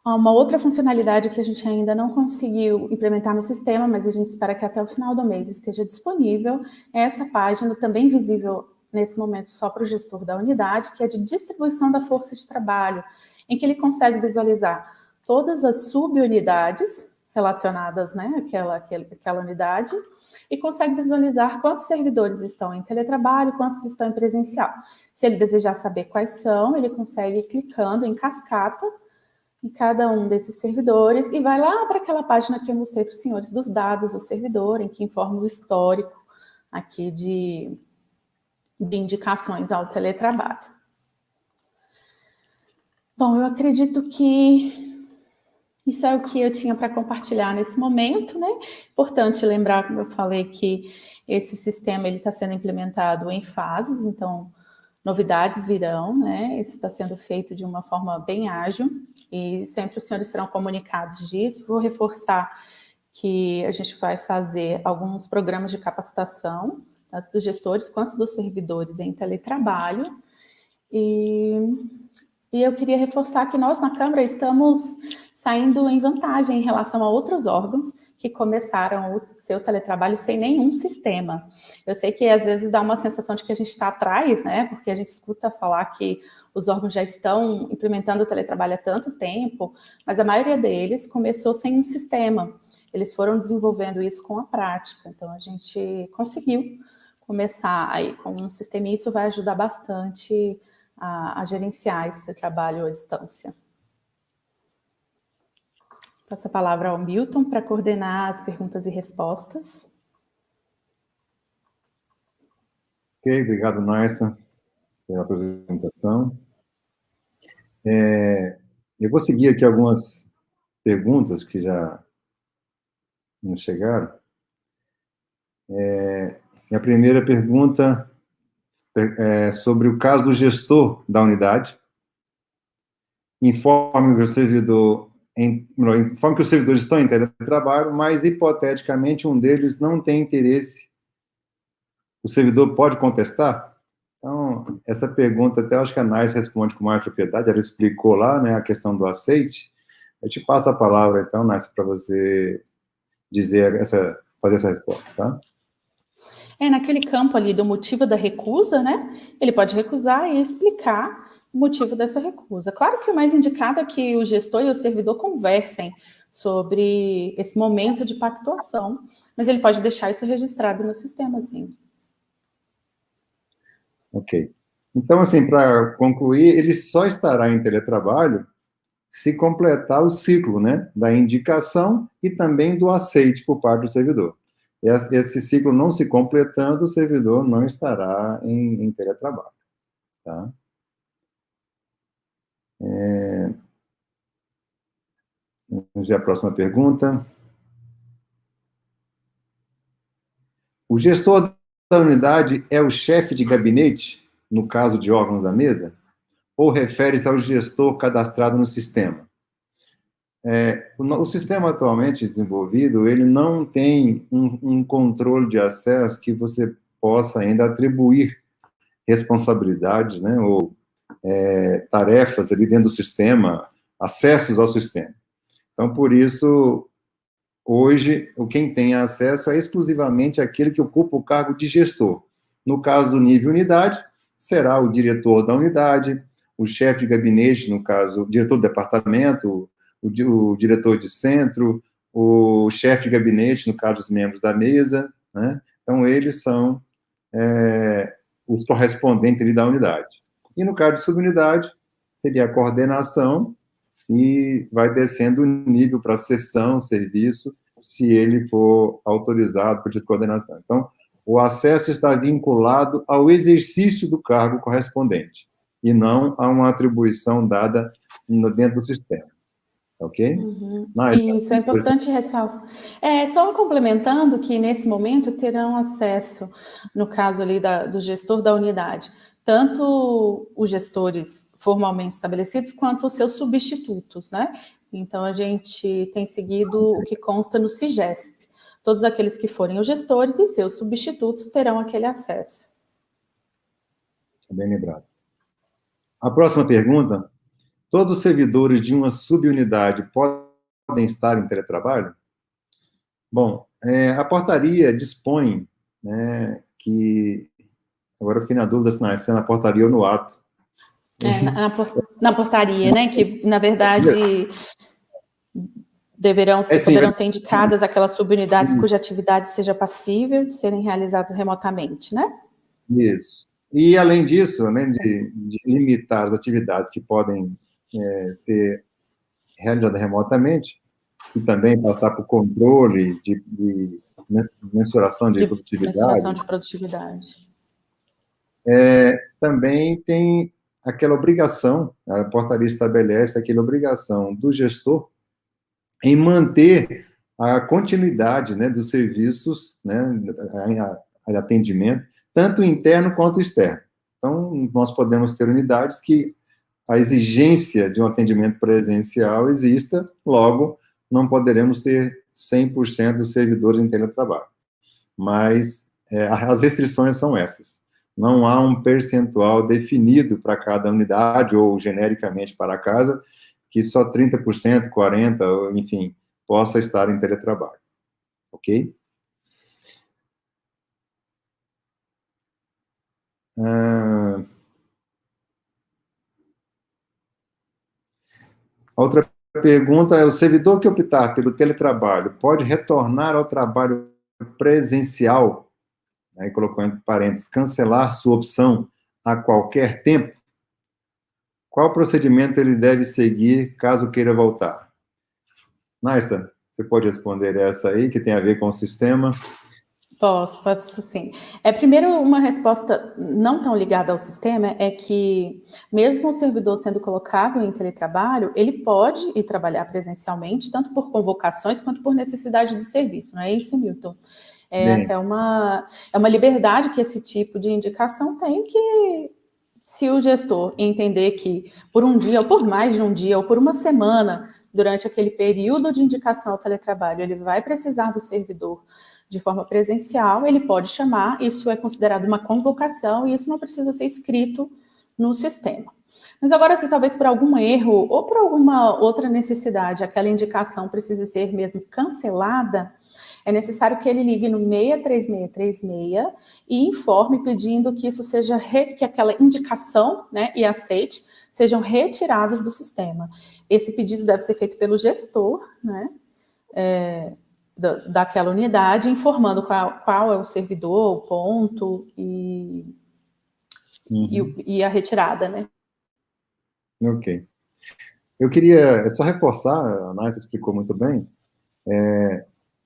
Uma outra funcionalidade que a gente ainda não conseguiu implementar no sistema, mas a gente espera que até o final do mês esteja disponível, é essa página, também visível nesse momento só para o gestor da unidade, que é de distribuição da força de trabalho, em que ele consegue visualizar todas as subunidades relacionadas, né, àquela unidade, e consegue visualizar quantos servidores estão em teletrabalho, quantos estão em presencial. Se ele desejar saber quais são, ele consegue ir clicando em cascata em cada um desses servidores e vai lá para aquela página que eu mostrei para os senhores dos dados do servidor, em que informa o histórico aqui de indicações ao teletrabalho. Bom, eu acredito que isso é o que eu tinha para compartilhar nesse momento, né? Importante lembrar, como eu falei, que esse sistema está sendo implementado em fases, então novidades virão, né? Isso está sendo feito de uma forma bem ágil e sempre os senhores serão comunicados disso. Vou reforçar que a gente vai fazer alguns programas de capacitação, tanto dos gestores quanto dos servidores em teletrabalho. E eu queria reforçar que nós, na Câmara, estamos saindo em vantagem em relação a outros órgãos que começaram o seu teletrabalho sem nenhum sistema. Eu sei que às vezes dá uma sensação de que a gente está atrás, né? Porque a gente escuta falar que os órgãos já estão implementando o teletrabalho há tanto tempo, mas a maioria deles começou sem um sistema. Eles foram desenvolvendo isso com a prática. Então, a gente conseguiu começar aí com um sistema e isso vai ajudar bastante a gerenciar esse trabalho à distância. Passo a palavra ao Milton para coordenar as perguntas e respostas. Ok, obrigado, Narsa, pela apresentação. Eu vou seguir aqui algumas perguntas que já nos chegaram. A primeira pergunta é sobre o caso do gestor da unidade. Informe que os servidores estão em teletrabalho, mas, hipoteticamente, um deles não tem interesse. O servidor pode contestar? Então, essa pergunta, até acho que a Nais responde com mais propriedade, ela explicou lá, né, a questão do aceite. Eu te passo a palavra, então, Nais, para você fazer essa resposta, tá? Naquele campo ali do motivo da recusa, né? Ele pode recusar e explicar o motivo dessa recusa. Claro que o mais indicado é que o gestor e o servidor conversem sobre esse momento de pactuação, mas ele pode deixar isso registrado no sistema, sim. Ok. Então, assim, para concluir, ele só estará em teletrabalho se completar o ciclo, né, da indicação e também do aceite por parte do servidor. Esse ciclo não se completando, o servidor não estará em teletrabalho, tá? Vamos ver a próxima pergunta. O gestor da unidade é o chefe de gabinete, no caso de órgãos da mesa, ou refere-se ao gestor cadastrado no sistema? O sistema atualmente desenvolvido, ele não tem um controle de acesso que você possa ainda atribuir responsabilidades, né, ou tarefas ali dentro do sistema, acessos ao sistema. Então, por isso, hoje, quem tem acesso é exclusivamente aquele que ocupa o cargo de gestor. No caso do nível unidade, será o diretor da unidade, o chefe de gabinete, no caso, o diretor do departamento, o diretor de centro, o chefe de gabinete, no caso, os membros da mesa, né? Então, eles são os correspondentes ali da unidade. E no caso de subunidade, seria a coordenação e vai descendo o nível para seção, serviço, se ele for autorizado por título de coordenação. Então, o acesso está vinculado ao exercício do cargo correspondente, e não a uma atribuição dada dentro do sistema. Ok? Uhum. Mas, Isso é importante ressaltar. Só complementando que, nesse momento, terão acesso, no caso ali do gestor da unidade, tanto os gestores formalmente estabelecidos, quanto os seus substitutos, né? Então, a gente tem seguido o que consta no SIGESP. Todos aqueles que forem os gestores e seus substitutos terão aquele acesso. Bem lembrado. A próxima pergunta: todos os servidores de uma subunidade podem estar em teletrabalho? Bom, a portaria dispõe, né, que... Agora eu fiquei na dúvida se é na portaria ou no ato. Na portaria, né, que, na verdade, poderão ser indicadas aquelas subunidades cuja atividade seja passível de serem realizadas remotamente, né? Isso. E, além disso, além de limitar as atividades que podem ser realizadas remotamente, e também passar por controle de mensuração de produtividade. Mensuração de produtividade. Também tem aquela obrigação, a portaria estabelece aquela obrigação do gestor em manter a continuidade, né, dos serviços, né, a atendimento, tanto interno quanto externo. Então, nós podemos ter unidades que a exigência de um atendimento presencial exista, logo, não poderemos ter 100% dos servidores em teletrabalho. Mas as restrições são essas. Não há um percentual definido para cada unidade, ou genericamente para casa, que só 30%, 40%, enfim, possa estar em teletrabalho. Ok? Outra pergunta é: o servidor que optar pelo teletrabalho pode retornar ao trabalho presencial, aí colocou entre parênteses, cancelar sua opção a qualquer tempo? Qual procedimento ele deve seguir caso queira voltar? Naista, você pode responder essa aí, que tem a ver com o sistema? Posso sim. Primeiro, uma resposta não tão ligada ao sistema é que, mesmo o servidor sendo colocado em teletrabalho, ele pode ir trabalhar presencialmente, tanto por convocações quanto por necessidade do serviço, não é isso, Milton? Até uma liberdade que esse tipo de indicação tem, que se o gestor entender que por um dia, ou por mais de um dia, ou por uma semana, durante aquele período de indicação ao teletrabalho, ele vai precisar do servidor de forma presencial, ele pode chamar, isso é considerado uma convocação, e isso não precisa ser escrito no sistema. Mas agora, se talvez por algum erro, ou por alguma outra necessidade, aquela indicação precise ser mesmo cancelada, é necessário que ele ligue no 63636 e informe pedindo que isso seja, que aquela indicação, né, e aceite, sejam retirados do sistema. Esse pedido deve ser feito pelo gestor, né, daquela unidade, informando qual é o servidor, o ponto e a retirada, né? Ok. Eu queria só reforçar, a Nácia explicou muito bem,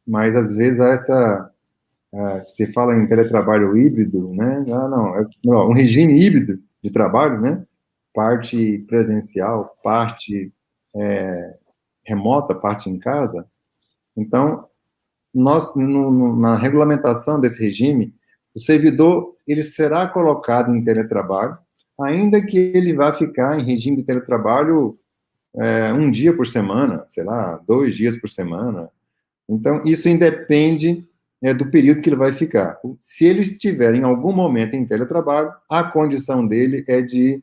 mas às vezes se fala em teletrabalho híbrido, né? Um regime híbrido de trabalho, né? Parte presencial, parte remota, parte em casa. Então, nós, na regulamentação desse regime, o servidor ele será colocado em teletrabalho, ainda que ele vá ficar em regime de teletrabalho um dia por semana, sei lá, 2 dias por semana. Então, isso independe do período que ele vai ficar. Se ele estiver em algum momento em teletrabalho, a condição dele é de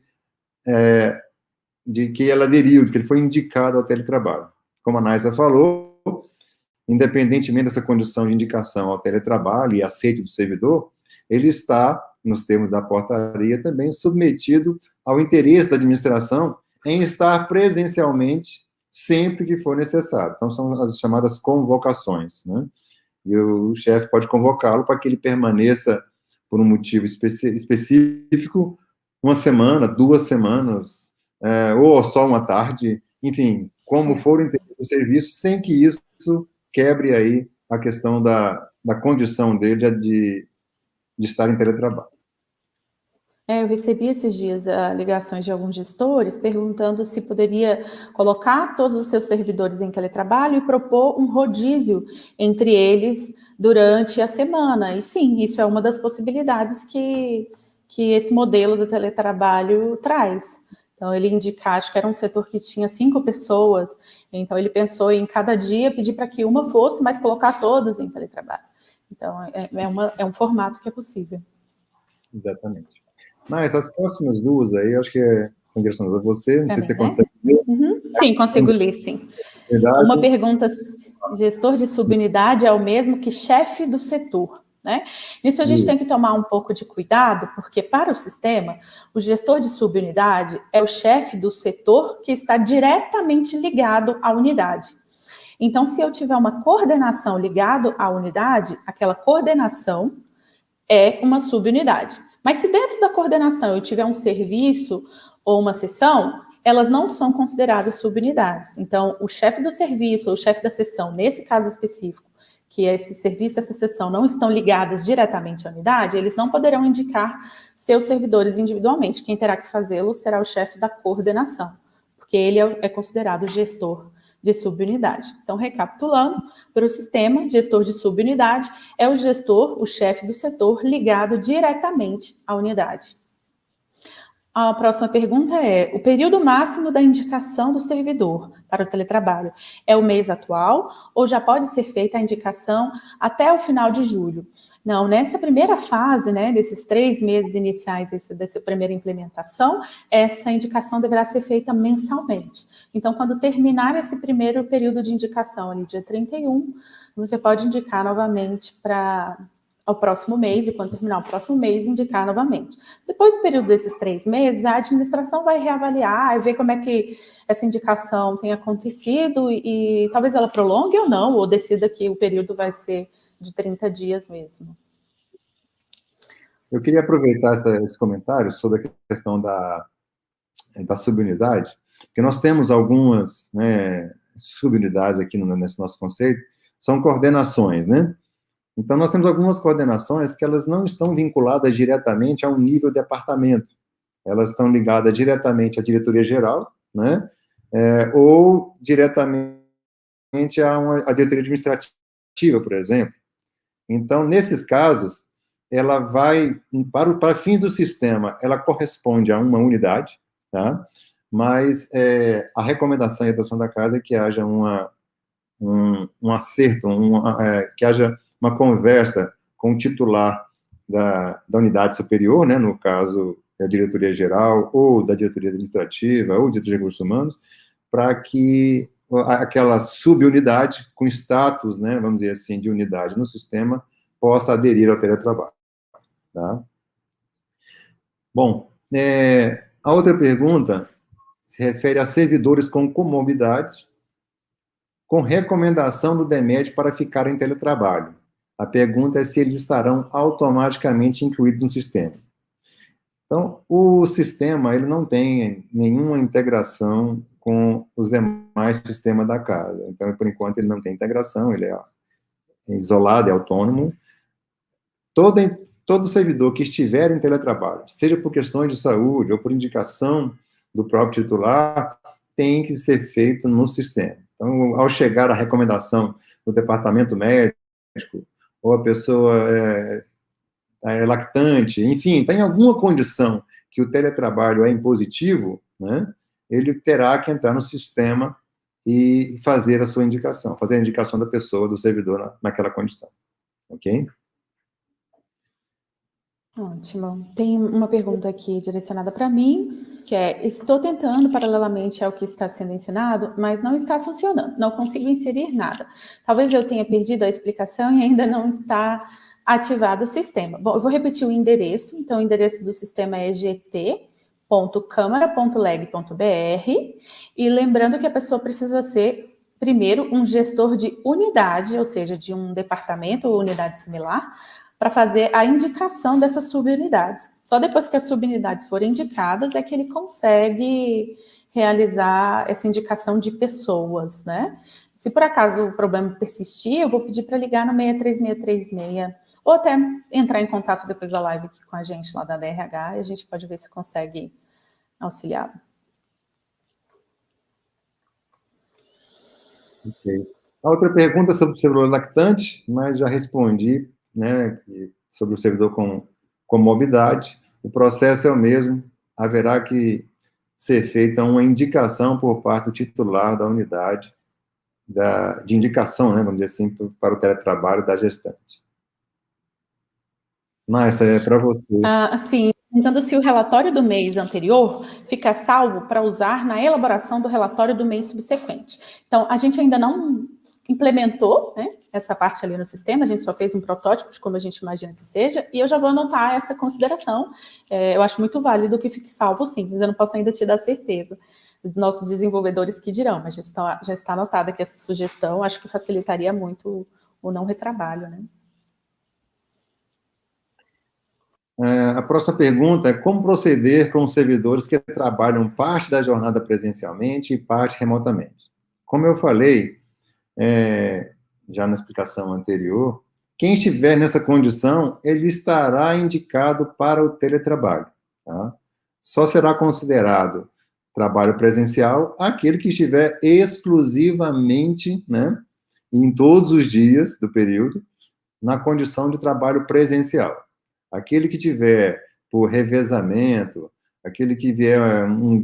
que ele aderiu, de que ele foi indicado ao teletrabalho. Como a Naisa falou, independentemente dessa condição de indicação ao teletrabalho e aceite do servidor, ele está, nos termos da portaria, também submetido ao interesse da administração em estar presencialmente sempre que for necessário. Então, são as chamadas convocações, né? E o chefe pode convocá-lo para que ele permaneça, por um motivo específico, 1 semana, 2 semanas, ou só uma tarde, enfim, como for o interesse do serviço, sem que isso quebre aí a questão da condição dele de estar em teletrabalho. Eu recebi esses dias ligações de alguns gestores perguntando se poderia colocar todos os seus servidores em teletrabalho e propor um rodízio entre eles durante a semana. E sim, isso é uma das possibilidades que esse modelo do teletrabalho traz. Então, ele indicar, acho que era um setor que tinha 5 pessoas, então ele pensou em cada dia pedir para que uma fosse, mas colocar todas em teletrabalho. Então, é um formato que é possível. Exatamente. Mas as próximas duas aí, eu acho que estão direcionadas a você, não sei se você consegue ver. Uhum. Sim, consigo ler, sim. Verdade. Uma pergunta, gestor de subunidade é o mesmo que chefe do setor, né? Nisso a gente tem que tomar um pouco de cuidado, porque para o sistema, o gestor de subunidade é o chefe do setor que está diretamente ligado à unidade. Então, se eu tiver uma coordenação ligada à unidade, aquela coordenação é uma subunidade. Mas se dentro da coordenação eu tiver um serviço ou uma seção, elas não são consideradas subunidades. Então, o chefe do serviço ou o chefe da seção, nesse caso específico, que esse serviço e essa seção não estão ligadas diretamente à unidade, eles não poderão indicar seus servidores individualmente. Quem terá que fazê-lo será o chefe da coordenação, porque ele é considerado o gestor de subunidade. Então, recapitulando, para o sistema, gestor de subunidade é o gestor, o chefe do setor, ligado diretamente à unidade. A próxima pergunta é: o período máximo da indicação do servidor para o teletrabalho é o mês atual ou já pode ser feita a indicação até o final de julho? Não, nessa primeira fase, né, desses 3 meses iniciais dessa primeira implementação, essa indicação deverá ser feita mensalmente. Então, quando terminar esse primeiro período de indicação, ali dia 31, você pode indicar novamente para ao próximo mês, e quando terminar o próximo mês, indicar novamente. Depois do período desses 3 meses, a administração vai reavaliar e ver como é que essa indicação tem acontecido e talvez ela prolongue ou não, ou decida que o período vai ser de 30 dias mesmo. Eu queria aproveitar esse comentário sobre a questão da subunidade, porque nós temos algumas, né, subunidades aqui nesse nosso conceito, são coordenações, né? Então, nós temos algumas coordenações que elas não estão vinculadas diretamente a um nível de departamento. Elas estão ligadas diretamente à diretoria geral, né? Ou diretamente à diretoria administrativa, por exemplo. Então, nesses casos, ela vai, para fins do sistema, ela corresponde a uma unidade, tá? Mas a recomendação e a orientação da casa é que haja um acerto, que haja uma conversa com o titular da unidade superior, né, no caso, da diretoria geral, ou da diretoria administrativa, ou diretoria de recursos humanos, para que aquela subunidade com status, né, vamos dizer assim, de unidade no sistema, possa aderir ao teletrabalho. Tá? Bom, a outra pergunta se refere a servidores com comorbidade, com recomendação do DEMED para ficar em teletrabalho. A pergunta é se eles estarão automaticamente incluídos no sistema. Então, o sistema ele não tem nenhuma integração com os demais sistemas da casa. Então, por enquanto, ele não tem integração, ele é isolado, é autônomo. Todo servidor que estiver em teletrabalho, seja por questões de saúde ou por indicação do próprio titular, tem que ser feito no sistema. Então, ao chegar a recomendação do departamento médico, ou a pessoa é lactante, enfim, tem alguma condição que o teletrabalho é impositivo, né, ele terá que entrar no sistema e fazer a sua indicação, fazer a indicação da pessoa, do servidor naquela condição. Ok? Ótimo. Tem uma pergunta aqui direcionada para mim, que é: estou tentando paralelamente ao que está sendo ensinado, mas não está funcionando, não consigo inserir nada. Talvez eu tenha perdido a explicação e ainda não está ativado o sistema. Bom, eu vou repetir o endereço. Então, o endereço do sistema é gt.câmara.leg.br, e lembrando que a pessoa precisa ser, primeiro, um gestor de unidade, ou seja, de um departamento ou unidade similar, para fazer a indicação dessas subunidades. Só depois que as subunidades forem indicadas é que ele consegue realizar essa indicação de pessoas, né? Se por acaso o problema persistir, eu vou pedir para ligar no 63636, ou até entrar em contato depois da live aqui com a gente lá da DRH, e a gente pode ver se consegue auxiliar. Ok. A outra pergunta é sobre o servidor lactante, mas já respondi, né, sobre o servidor com comorbidade. O processo é o mesmo, haverá que ser feita uma indicação por parte do titular da unidade, de indicação, né, vamos dizer assim, para o teletrabalho da gestante. Mas é para você. Sim, perguntando se o relatório do mês anterior fica salvo para usar na elaboração do relatório do mês subsequente. Então, a gente ainda não implementou, né, essa parte ali no sistema, a gente só fez um protótipo de como a gente imagina que seja, e eu já vou anotar essa consideração. Eu acho muito válido que fique salvo, sim, mas eu não posso ainda te dar certeza. Os nossos desenvolvedores que dirão, mas já está anotada aqui essa sugestão, acho que facilitaria muito o não retrabalho, né? A próxima pergunta é como proceder com os servidores que trabalham parte da jornada presencialmente e parte remotamente. Como eu falei, já na explicação anterior, quem estiver nessa condição, ele estará indicado para o teletrabalho. Tá? Só será considerado trabalho presencial aquele que estiver exclusivamente, né, em todos os dias do período, na condição de trabalho presencial. Aquele que tiver por revezamento, aquele que vier um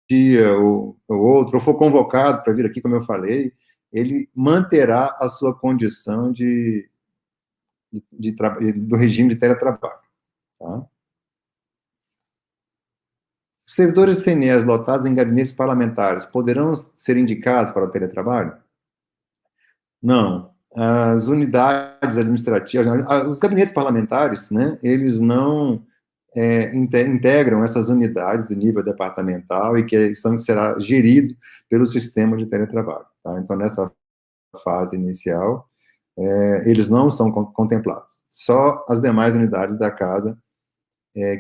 dia ou outro, ou for convocado para vir aqui, como eu falei, ele manterá a sua condição do regime de teletrabalho. Tá? Os servidores CNEs lotados em gabinetes parlamentares poderão ser indicados para o teletrabalho? Não. As unidades administrativas, os gabinetes parlamentares, né, eles não integram essas unidades de nível departamental e que será gerido pelo sistema de teletrabalho. Tá? Então, nessa fase inicial, eles não estão contemplados. Só as demais unidades da casa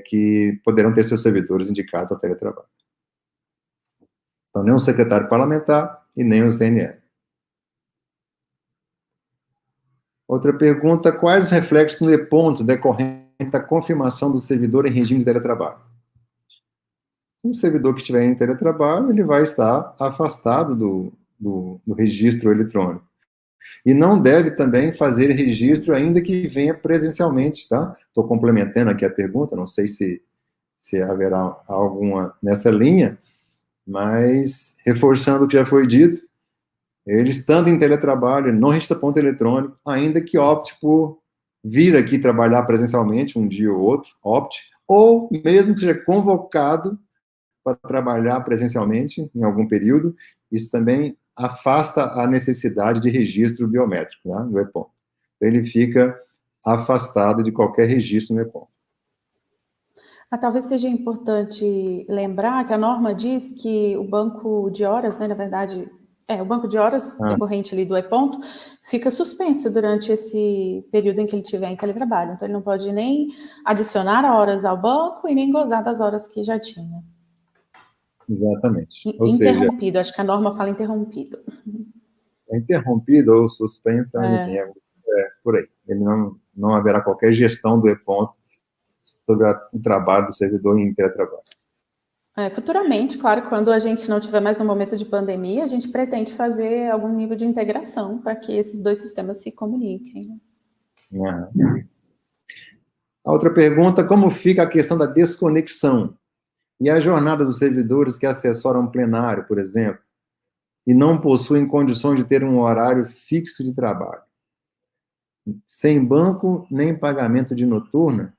que poderão ter seus servidores indicados ao teletrabalho. Então, nem o secretário parlamentar e nem o CNE. Outra pergunta, quais os reflexos no e-ponto decorrente da confirmação do servidor em regime de teletrabalho? Um servidor que estiver em teletrabalho, ele vai estar afastado do registro eletrônico. E não deve também fazer registro ainda que venha presencialmente, tá? Estou complementando aqui a pergunta, não sei se haverá alguma nessa linha, mas reforçando o que já foi dito, ele estando em teletrabalho, ele não registra ponto eletrônico, ainda que opte por vir aqui trabalhar presencialmente um dia ou outro, ou mesmo que seja convocado para trabalhar presencialmente em algum período, isso também afasta a necessidade de registro biométrico, né, no e-ponto. Ele fica afastado de qualquer registro no e-ponto. Talvez seja importante lembrar que a norma diz que o banco de horas, né, na verdade, o banco de horas decorrente ali do e-ponto fica suspenso durante esse período em que ele estiver em teletrabalho. Então, ele não pode nem adicionar horas ao banco e nem gozar das horas que já tinha. Exatamente. Ou interrompido, seja, acho que a norma fala interrompido. Interrompido ou suspensa, enfim, por aí. Ele não haverá qualquer gestão do e-ponto sobre o trabalho do servidor em teletrabalho. Futuramente, claro, quando a gente não tiver mais um momento de pandemia, a gente pretende fazer algum nível de integração para que esses dois sistemas se comuniquem. A outra pergunta, como fica a questão da desconexão e a jornada dos servidores que assessoram um plenário, por exemplo, e não possuem condições de ter um horário fixo de trabalho? Sem banco, nem pagamento de noturna?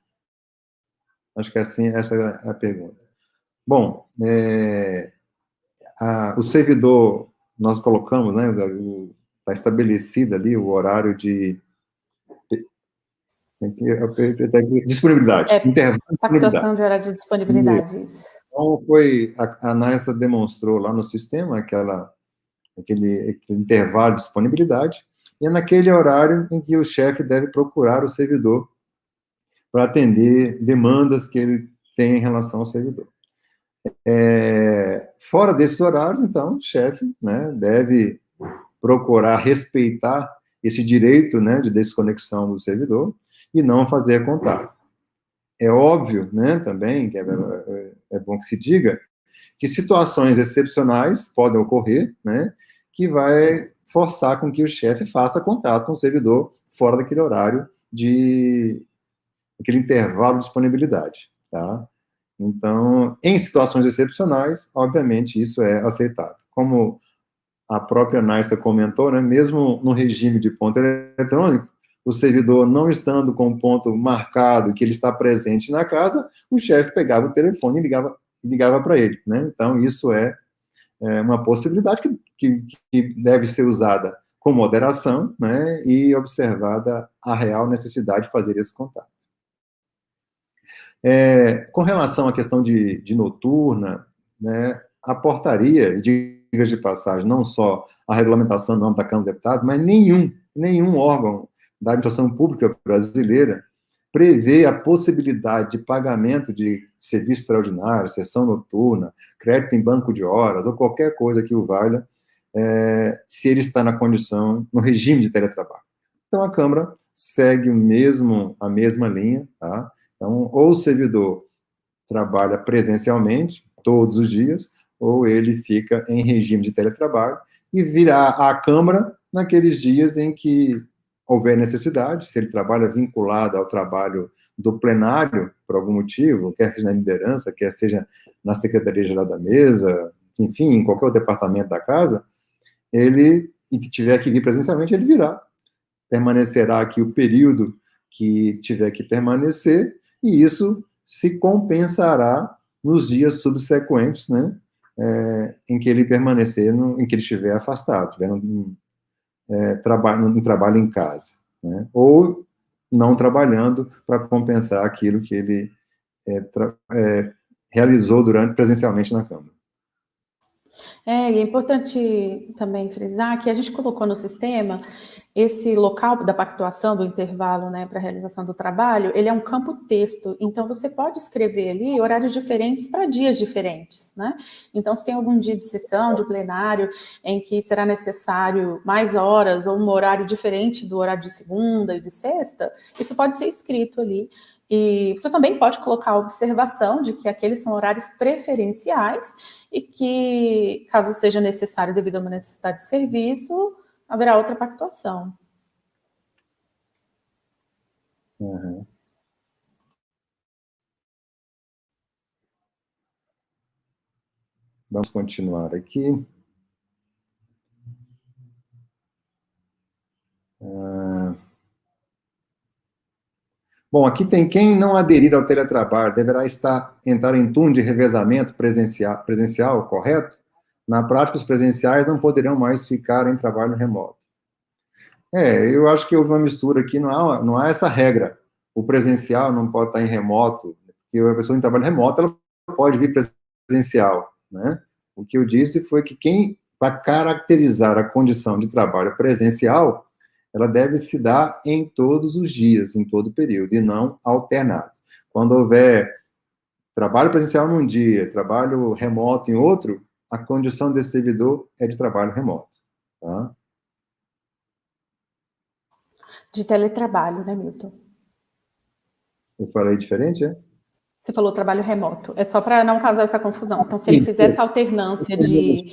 Acho que assim, essa é a pergunta. Bom, o servidor, nós colocamos, né, está estabelecido ali o horário de disponibilidade. Pactuação de horário de disponibilidade, isso. Então, a ANASA demonstrou lá no sistema aquele intervalo de disponibilidade, e é naquele horário em que o chefe deve procurar o servidor para atender demandas que ele tem em relação ao servidor. Fora desses horários, então, o chefe, né, deve procurar respeitar esse direito, né, de desconexão do servidor e não fazer contato. É óbvio, né, também, que é bom que se diga, que situações excepcionais podem ocorrer, né, que vai forçar com que o chefe faça contato com o servidor fora daquele horário aquele intervalo de disponibilidade, tá? Então, em situações excepcionais, obviamente, isso é aceitável. Como a própria Naista comentou, né, mesmo no regime de ponto eletrônico, o servidor não estando com o ponto marcado que ele está presente na casa, o chefe pegava o telefone e ligava para ele, né? Então, isso é uma possibilidade que deve ser usada com moderação, né, e observada a real necessidade de fazer esse contato. Com relação à questão de noturna, né, a portaria, diga-se de passagem, não só a regulamentação no âmbito da Câmara dos Deputados, mas nenhum órgão da administração pública brasileira prevê a possibilidade de pagamento de serviço extraordinário, sessão noturna, crédito em banco de horas, ou qualquer coisa que o valha, se ele está na condição, no regime de teletrabalho. Então, a Câmara segue a mesma linha, tá? Então, ou o servidor trabalha presencialmente, todos os dias, ou ele fica em regime de teletrabalho e virá à Câmara naqueles dias em que houver necessidade, se ele trabalha vinculado ao trabalho do plenário, por algum motivo, quer seja na liderança, quer seja na Secretaria-Geral da Mesa, enfim, em qualquer outro departamento da casa, e tiver que vir presencialmente, ele virá. Permanecerá aqui o período que tiver que permanecer, e isso se compensará nos dias subsequentes, né, em que ele permanecer, em que ele estiver afastado, estiver no trabalho em casa, né, ou não trabalhando para compensar aquilo que ele realizou presencialmente na Câmara. E é importante também frisar que a gente colocou no sistema esse local da pactuação, do intervalo, né, para a realização do trabalho, ele é um campo texto, então você pode escrever ali horários diferentes para dias diferentes, né? Então, se tem algum dia de sessão, de plenário, em que será necessário mais horas ou um horário diferente do horário de segunda e de sexta, isso pode ser escrito ali. E você também pode colocar a observação de que aqueles são horários preferenciais e que, caso seja necessário devido a uma necessidade de serviço, haverá outra pactuação. Uhum. Vamos continuar aqui. Bom, aqui tem quem não aderir ao teletrabalho deverá entrar em turno de revezamento presencial, correto? Na prática, os presenciais não poderão mais ficar em trabalho remoto. Eu acho que houve uma mistura aqui, não há essa regra. O presencial não pode estar em remoto, porque a pessoa em trabalho remoto, ela pode vir presencial, né? O que eu disse foi que quem vai caracterizar a condição de trabalho presencial, ela deve se dar em todos os dias, em todo o período, e não alternado. Quando houver trabalho presencial num dia, trabalho remoto em outro, a condição desse servidor é de trabalho remoto, tá? De teletrabalho, né, Milton? Eu falei diferente, é? Você falou trabalho remoto. É só para não causar essa confusão. Então, se ele fizer essa alternância de...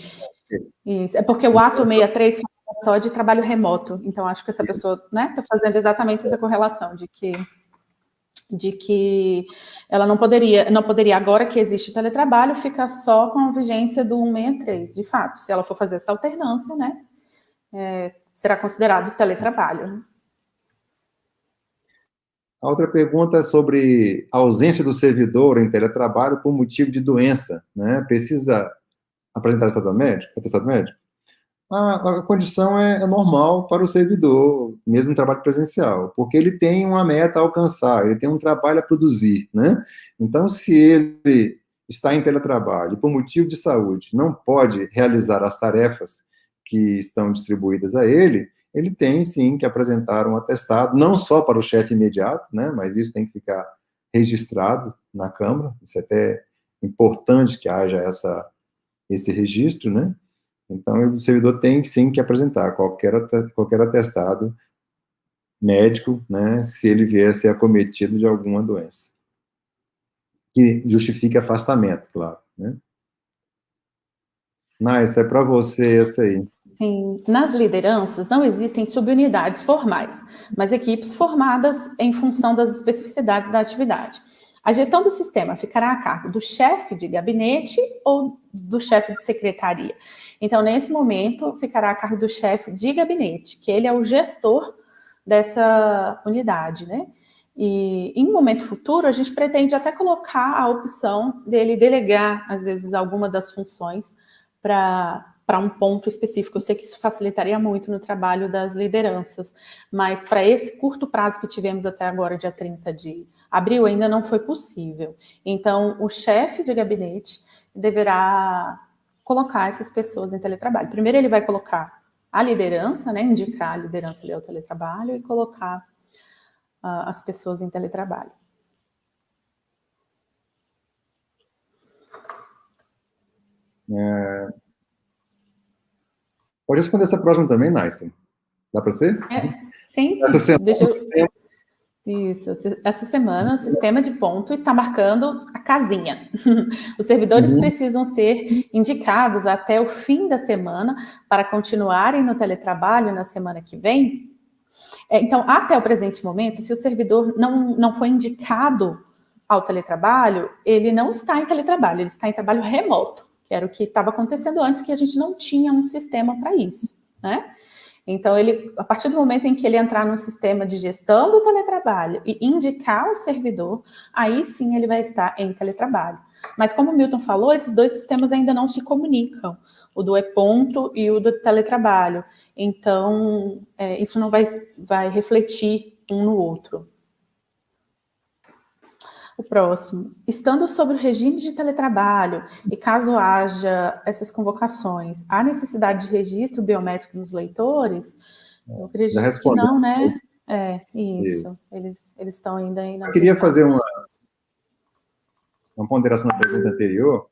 Isso. É porque o ato 63 fala só de trabalho remoto. Então, acho que essa pessoa, né, está fazendo exatamente essa correlação de que ela não poderia, agora que existe o teletrabalho, ficar só com a vigência do 163. De fato, se ela for fazer essa alternância, né, será considerado teletrabalho. A outra pergunta é sobre a ausência do servidor em teletrabalho por motivo de doença, né? Precisa apresentar atestado médico? A condição é normal para o servidor, mesmo no trabalho presencial, porque ele tem uma meta a alcançar, ele tem um trabalho a produzir, né? Então, se ele está em teletrabalho e por motivo de saúde não pode realizar as tarefas que estão distribuídas a ele tem sim que apresentar um atestado, não só para o chefe imediato, né? Mas isso tem que ficar registrado na Câmara, isso é até importante que haja esse registro, né? Então, o servidor tem sim que apresentar qualquer atestado médico, né, se ele vier a ser acometido de alguma doença, que justifique afastamento, claro, né? Nice, é para você essa aí. Sim, nas lideranças não existem subunidades formais, mas equipes formadas em função das especificidades da atividade. A gestão do sistema ficará a cargo do chefe de gabinete ou do chefe de secretaria. Então, nesse momento, ficará a cargo do chefe de gabinete, que ele é o gestor dessa unidade, né? E em um momento futuro, a gente pretende até colocar a opção dele delegar, às vezes, alguma das funções para um ponto específico. Eu sei que isso facilitaria muito no trabalho das lideranças, mas para esse curto prazo que tivemos até agora, dia 30 de abril, ainda não foi possível. Então, o chefe de gabinete deverá colocar essas pessoas em teletrabalho. Primeiro ele vai colocar a liderança, né, indicar a liderança ali ao teletrabalho e colocar as pessoas em teletrabalho. Pode responder essa próxima também, Nice. Dá para ser? Sim. Essa semana, Isso. Essa semana, o sistema de ponto está marcando a casinha. Os servidores precisam ser indicados até o fim da semana para continuarem no teletrabalho na semana que vem. Então, até o presente momento, se o servidor não foi indicado ao teletrabalho, ele não está em teletrabalho, ele está em trabalho remoto, que era o que estava acontecendo antes, que a gente não tinha um sistema para isso, né? Então, a partir do momento em que ele entrar no sistema de gestão do teletrabalho e indicar o servidor, aí sim ele vai estar em teletrabalho. Mas como o Milton falou, esses dois sistemas ainda não se comunicam, o do e-ponto e o do teletrabalho. Então, isso não vai refletir um no outro. O próximo. Estando sobre o regime de teletrabalho e caso haja essas convocações, há necessidade de registro biométrico nos leitores? Eu acredito que não, né? Isso. Eles estão ainda aí na... Eu queria fazer uma ponderação na pergunta anterior,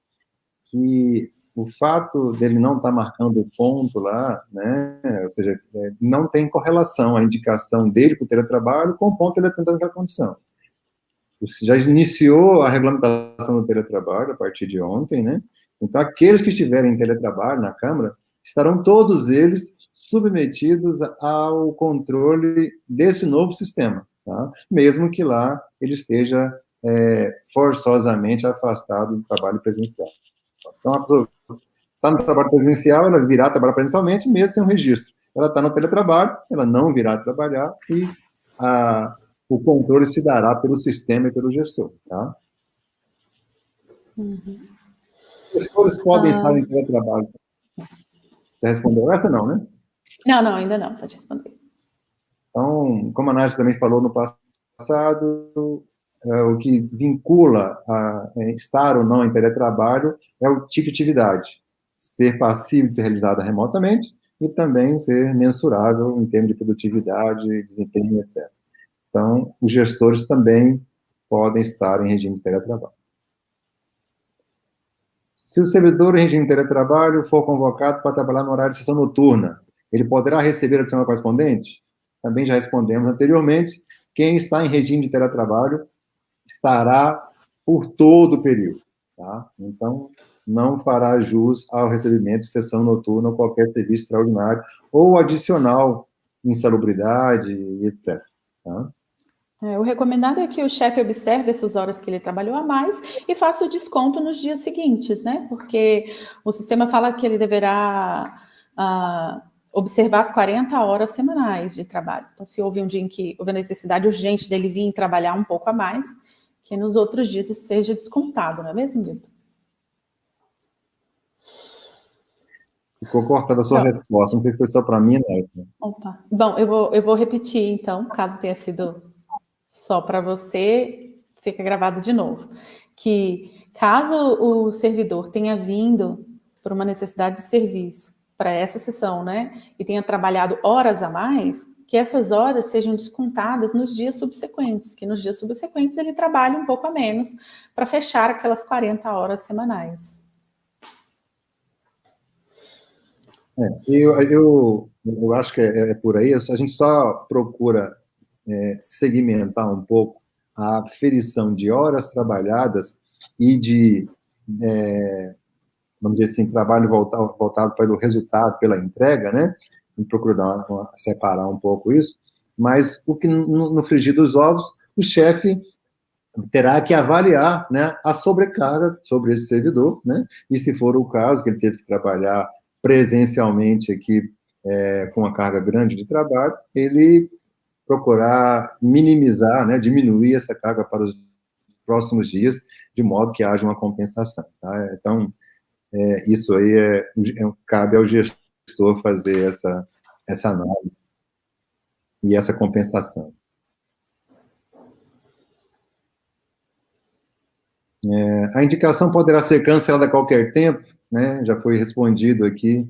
que o fato dele não estar marcando o ponto lá, né, ou seja, não tem correlação a indicação dele para o teletrabalho com o ponto que ele está naquela condição. Já iniciou a regulamentação do teletrabalho a partir de ontem, né? Então, aqueles que estiverem em teletrabalho na Câmara, estarão todos eles submetidos ao controle desse novo sistema, tá? Mesmo que lá ele esteja forçosamente afastado do trabalho presencial. Então, a pessoa está no trabalho presencial, ela virá trabalhar presencialmente, mesmo sem um registro. Ela está no teletrabalho, ela não virá trabalhar e o controle se dará pelo sistema e pelo gestor, tá? Os gestores podem estar em teletrabalho. Você respondeu essa, não, né? Não, ainda não, pode responder. Então, como a Nádia também falou no passado, o que vincula a estar ou não em teletrabalho é o tipo de atividade. Ser passivo de ser realizada remotamente e também ser mensurável em termos de produtividade, desempenho, etc. Então, os gestores também podem estar em regime de teletrabalho. Se o servidor em regime de teletrabalho for convocado para trabalhar no horário de sessão noturna, ele poderá receber a adicional correspondente? Também já respondemos anteriormente, quem está em regime de teletrabalho estará por todo o período, tá? Então, não fará jus ao recebimento de sessão noturna ou qualquer serviço extraordinário ou adicional, insalubridade, etc. Tá? O recomendado é que o chefe observe essas horas que ele trabalhou a mais e faça o desconto nos dias seguintes, né? Porque o sistema fala que ele deverá observar as 40 horas semanais de trabalho. Então, se houve um dia em que houve a necessidade urgente dele vir trabalhar um pouco a mais, que nos outros dias isso seja descontado, não é mesmo, Milton? Ficou cortada a sua resposta, não sei se foi só para mim, né? Opa. Bom, eu vou repetir, então, caso tenha sido só para você, fica gravado de novo. Que caso o servidor tenha vindo por uma necessidade de serviço para essa sessão, né, e tenha trabalhado horas a mais, que essas horas sejam descontadas nos dias subsequentes, que nos dias subsequentes ele trabalhe um pouco a menos para fechar aquelas 40 horas semanais. Eu acho que é por aí. A gente só procura segmentar um pouco a aferição de horas trabalhadas e de, vamos dizer assim, trabalho voltado para o resultado, pela entrega, né? A gente procura separar um pouco isso, mas o que no frigir dos ovos, o chefe terá que avaliar, né, a sobrecarga sobre esse servidor, né? E se for o caso, que ele teve que trabalhar presencialmente aqui com uma carga grande de trabalho, ele procurar minimizar, né, diminuir essa carga para os próximos dias, de modo que haja uma compensação. Tá? Então, isso aí cabe ao gestor fazer essa análise e essa compensação. A indicação poderá ser cancelada a qualquer tempo, né? Já foi respondido aqui.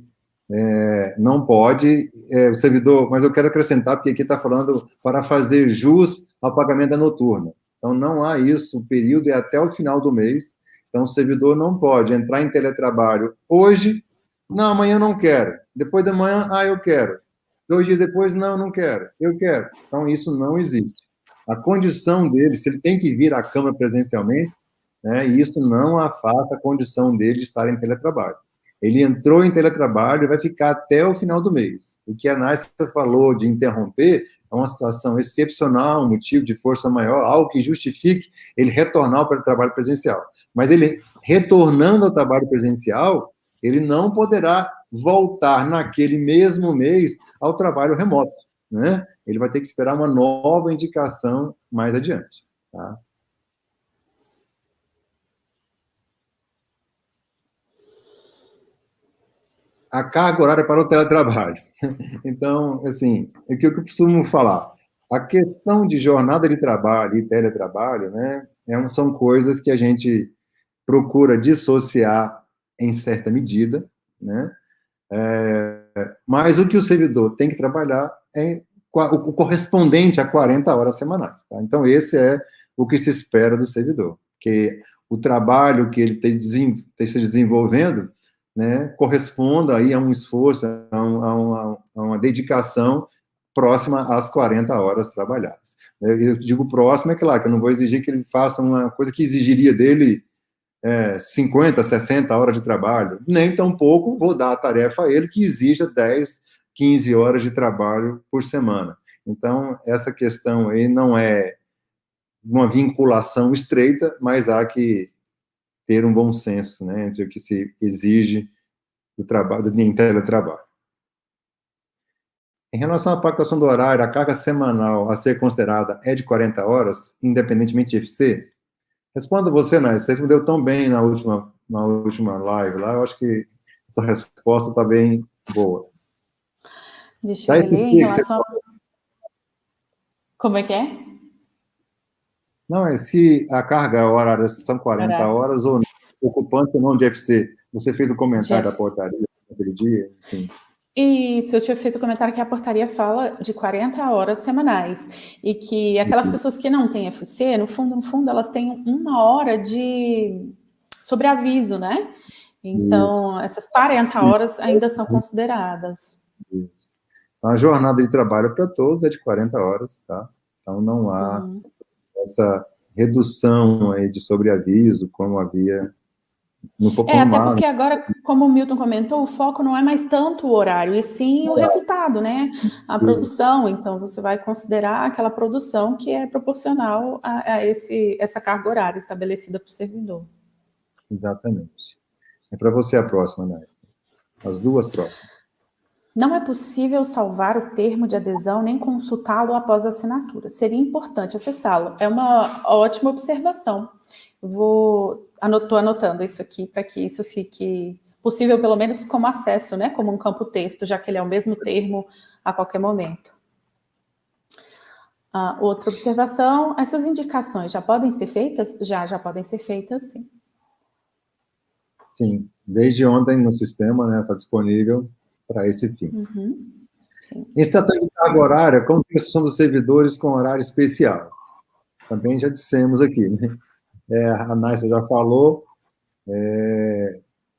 Não pode, o servidor, mas eu quero acrescentar, porque aqui está falando para fazer jus ao pagamento da noturna. Então, não há isso, o período é até o final do mês, então o servidor não pode entrar em teletrabalho hoje, não, amanhã eu não quero, depois da manhã, eu quero, 2 dias depois, não quero, eu quero. Então, isso não existe. A condição dele, se ele tem que vir à Câmara presencialmente, né, e isso não afasta a condição dele de estar em teletrabalho. Ele entrou em teletrabalho e vai ficar até o final do mês. O que a Nácia falou de interromper é uma situação excepcional, um motivo de força maior, algo que justifique ele retornar para o trabalho presencial. Mas ele, retornando ao trabalho presencial, ele não poderá voltar naquele mesmo mês ao trabalho remoto, né? Ele vai ter que esperar uma nova indicação mais adiante, tá? A carga horária para o teletrabalho. Então, assim, é o que eu costumo falar. A questão de jornada de trabalho e teletrabalho, né, são coisas que a gente procura dissociar em certa medida, né? Mas o que o servidor tem que trabalhar é o correspondente a 40 horas semanais. Tá? Então, esse é o que se espera do servidor, que o trabalho que ele esteja desenvolvendo, né, corresponda aí a um esforço, a uma dedicação próxima às 40 horas trabalhadas. Eu digo próximo, é claro, que eu não vou exigir que ele faça uma coisa que exigiria dele 50, 60 horas de trabalho, nem tampouco vou dar a tarefa a ele que exija 10, 15 horas de trabalho por semana. Então, essa questão aí não é uma vinculação estreita, mas há que ter um bom senso, né, entre o que se exige do trabalho, em teletrabalho. Em relação à pactuação do horário, a carga semanal a ser considerada é de 40 horas, independentemente de FC? Responda você, Nai. Você respondeu tão bem na última live lá, eu acho que essa resposta está bem boa. Deixa eu ler em relação... Como é que é? Não, é se a carga horária são 40 horas ou não, ocupante ou não de FC. Você fez o comentário da portaria naquele dia, enfim. Isso, eu tinha feito o comentário que a portaria fala de 40 horas semanais, e que aquelas pessoas que não têm FC, no fundo, elas têm 1 hora de sobreaviso, né? Então, essas 40 horas ainda são consideradas. Isso. Então, a jornada de trabalho para todos é de 40 horas, tá? Então, não há essa redução aí de sobreaviso, como havia no Popular. Até porque agora, como o Milton comentou, o foco não é mais tanto o horário, e sim o resultado, né? A produção. Então, você vai considerar aquela produção que é proporcional a essa carga horária estabelecida para o servidor. Exatamente. É para você a próxima, Nácia. As duas próximas. Não é possível salvar o termo de adesão nem consultá-lo após a assinatura. Seria importante acessá-lo. É uma ótima observação. Estou anotando isso aqui para que isso fique possível, pelo menos como acesso, né? Como um campo texto, já que ele é o mesmo termo a qualquer momento. Outra observação, essas indicações já podem ser feitas? Já podem ser feitas, sim. Sim, desde ontem no sistema, né, está disponível para esse fim. Sim. Estratégia de carga horária, como a questão dos servidores com horário especial. Também já dissemos aqui, né? A Nácia já falou,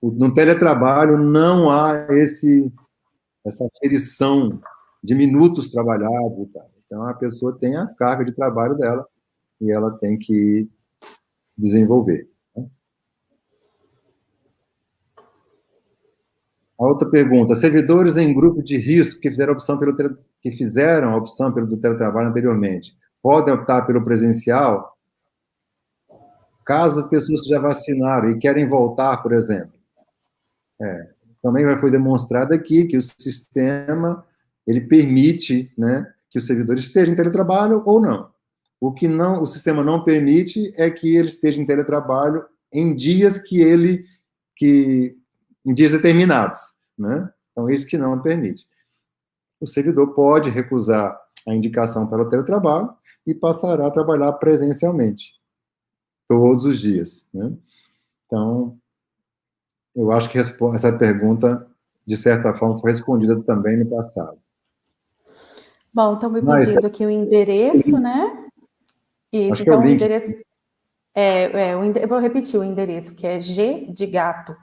no teletrabalho não há esse essa aferição de minutos trabalhados e tal. Então, a pessoa tem a carga de trabalho dela e ela tem que desenvolver. A outra pergunta: servidores em grupo de risco que fizeram a opção pelo teletrabalho anteriormente, podem optar pelo presencial? Caso as pessoas que já vacinaram e querem voltar, por exemplo. Também foi demonstrado aqui que o sistema ele permite, né, que os servidores estejam em teletrabalho ou não. O sistema não permite é que ele esteja em teletrabalho em dias em dias determinados, né? Então, isso que não permite. O servidor pode recusar a indicação para o teletrabalho e passará a trabalhar presencialmente, todos os dias, né? Então, eu acho que essa pergunta, de certa forma, foi respondida também no passado. Bom, estão me pedindo aqui o endereço, né? Isso, acho que é o então o link. endereço... eu vou repetir o endereço, que é G de gato,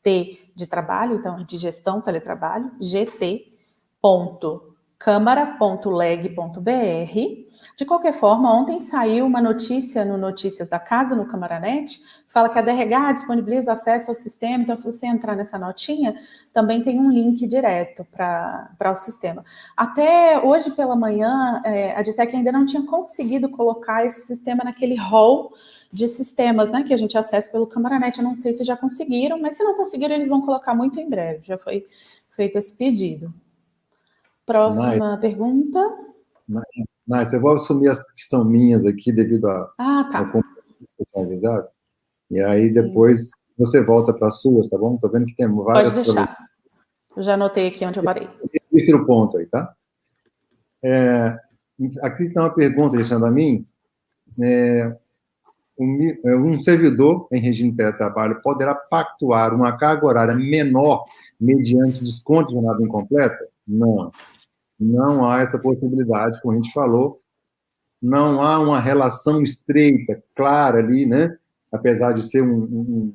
T de trabalho, então de gestão, teletrabalho, gt.câmara.leg.br. De qualquer forma, ontem saiu uma notícia no Notícias da Casa, no Câmaranet, que fala que a DRH disponibiliza acesso ao sistema, então se você entrar nessa notinha, também tem um link direto para o sistema. Até hoje pela manhã, a DTEC ainda não tinha conseguido colocar esse sistema naquele hall de sistemas, né, que a gente acessa pelo Câmaranet. Eu não sei se já conseguiram, mas se não conseguiram, eles vão colocar muito em breve. Já foi feito esse pedido. Próxima pergunta. Nice. Eu vou assumir as que são minhas aqui, devido tá. ao compromisso que eu tinha avisado. E aí, depois, você volta para as suas, tá bom? Estou vendo que tem várias... Pode deixar. Eu já anotei aqui onde eu parei. Esse é o ponto aí, tá? Aqui tem uma pergunta, deixando a mim. Um servidor em regime de teletrabalho poderá pactuar uma carga horária menor mediante desconto de jornada incompleta? Não. Não há essa possibilidade, como a gente falou. Não há uma relação estreita, clara ali, né? Apesar de ser vamos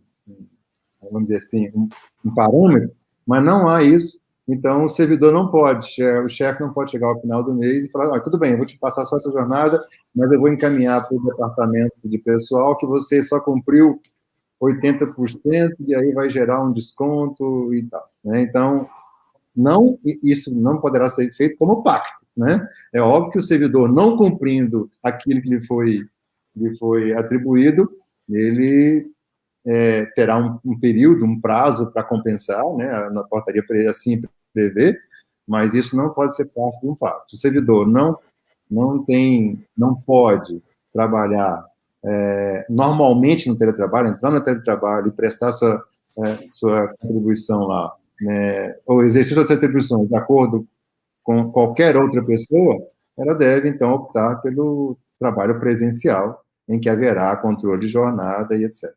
dizer assim, um parâmetro, mas não há isso. Então, o servidor não pode, o chefe não pode chegar ao final do mês e falar: tudo bem, eu vou te passar só essa jornada, mas eu vou encaminhar para o departamento de pessoal que você só cumpriu 80% e aí vai gerar um desconto e tal, né? Então, isso não poderá ser feito como pacto, né? É óbvio que o servidor, não cumprindo aquilo que lhe foi atribuído, ele terá um período, um prazo para compensar, né? Na portaria assim prevê, mas isso não pode ser parte de um pacto. O servidor não pode trabalhar normalmente no teletrabalho, entrar no teletrabalho e prestar sua contribuição lá, né, ou exercer suas atribuições de acordo com qualquer outra pessoa, ela deve, então, optar pelo trabalho presencial, em que haverá controle de jornada e etc.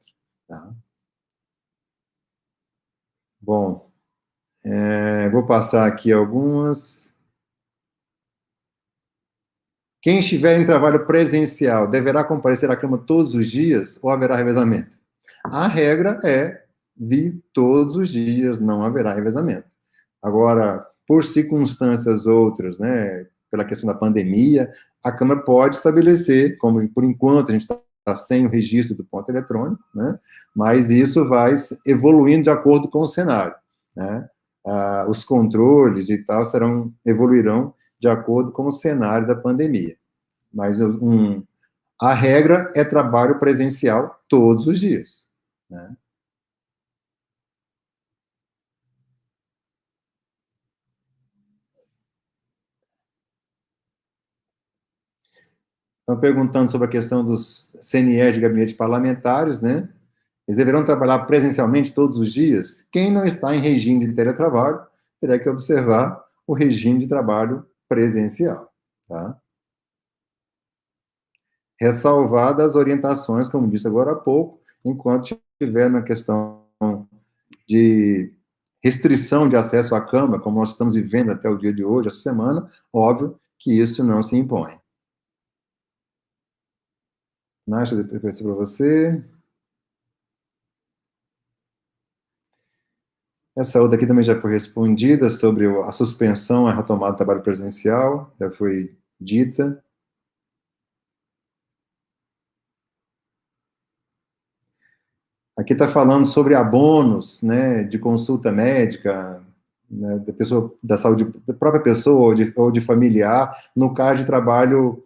Tá? Bom, vou passar aqui algumas. Quem estiver em trabalho presencial deverá comparecer à Câmara todos os dias ou haverá revezamento? A regra é vir todos os dias, não haverá revezamento. Agora, por circunstâncias outras, né, pela questão da pandemia, a Câmara pode estabelecer, como por enquanto a gente está sem o registro do ponto eletrônico, né, mas isso vai evoluindo de acordo com o cenário, né? Os controles e tal evoluirão de acordo com o cenário da pandemia. Mas a regra é trabalho presencial todos os dias, né? Estão perguntando sobre a questão dos CNE de gabinetes parlamentares, né? Eles deverão trabalhar presencialmente todos os dias? Quem não está em regime de teletrabalho terá que observar o regime de trabalho presencial, tá? Ressalvadas as orientações, como disse agora há pouco, enquanto estiver na questão de restrição de acesso à Câmara, como nós estamos vivendo até o dia de hoje, essa semana, óbvio que isso não se impõe. Nádia, depois para você. Essa outra aqui também já foi respondida, sobre a suspensão, a retomada do trabalho presencial, já foi dita. Aqui está falando sobre abonos, né, de consulta médica, né, da pessoa, da saúde da própria pessoa ou de familiar, no caso de trabalho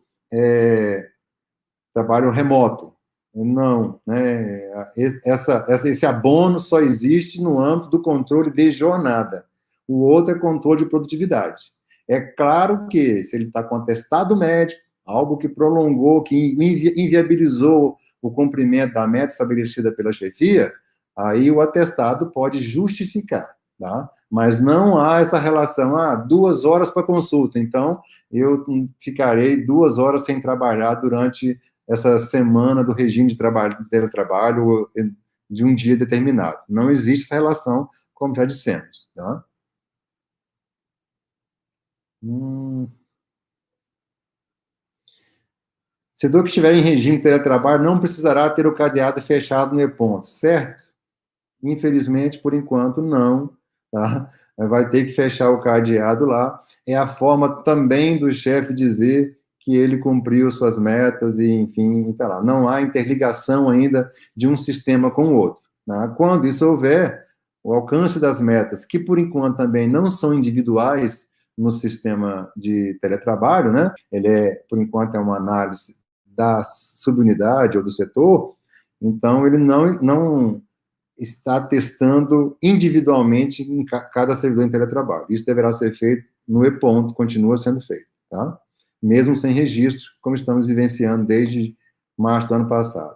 remoto. Não, né, esse abono só existe no âmbito do controle de jornada. O outro é controle de produtividade. É claro que, se ele está com atestado médico, algo que prolongou, que inviabilizou o cumprimento da meta estabelecida pela chefia, aí o atestado pode justificar, tá? Mas não há essa relação, 2 horas para consulta, então eu ficarei 2 horas sem trabalhar durante essa semana do regime de trabalho, de teletrabalho, de um dia determinado. Não existe essa relação, como já dissemos, tá? Setor que estiver em regime de teletrabalho não precisará ter o cadeado fechado no e-ponto, certo? Infelizmente, por enquanto, não, tá? Vai ter que fechar o cadeado lá. É a forma também do chefe dizer que ele cumpriu suas metas e, enfim, tá lá. Não há interligação ainda de um sistema com o outro, tá? Quando isso houver, o alcance das metas, que por enquanto também não são individuais no sistema de teletrabalho, né? Por enquanto, é uma análise da subunidade ou do setor, então ele não está testando individualmente em cada servidor em teletrabalho. Isso deverá ser feito no e-ponto, continua sendo feito, tá? Mesmo sem registro, como estamos vivenciando desde março do ano passado.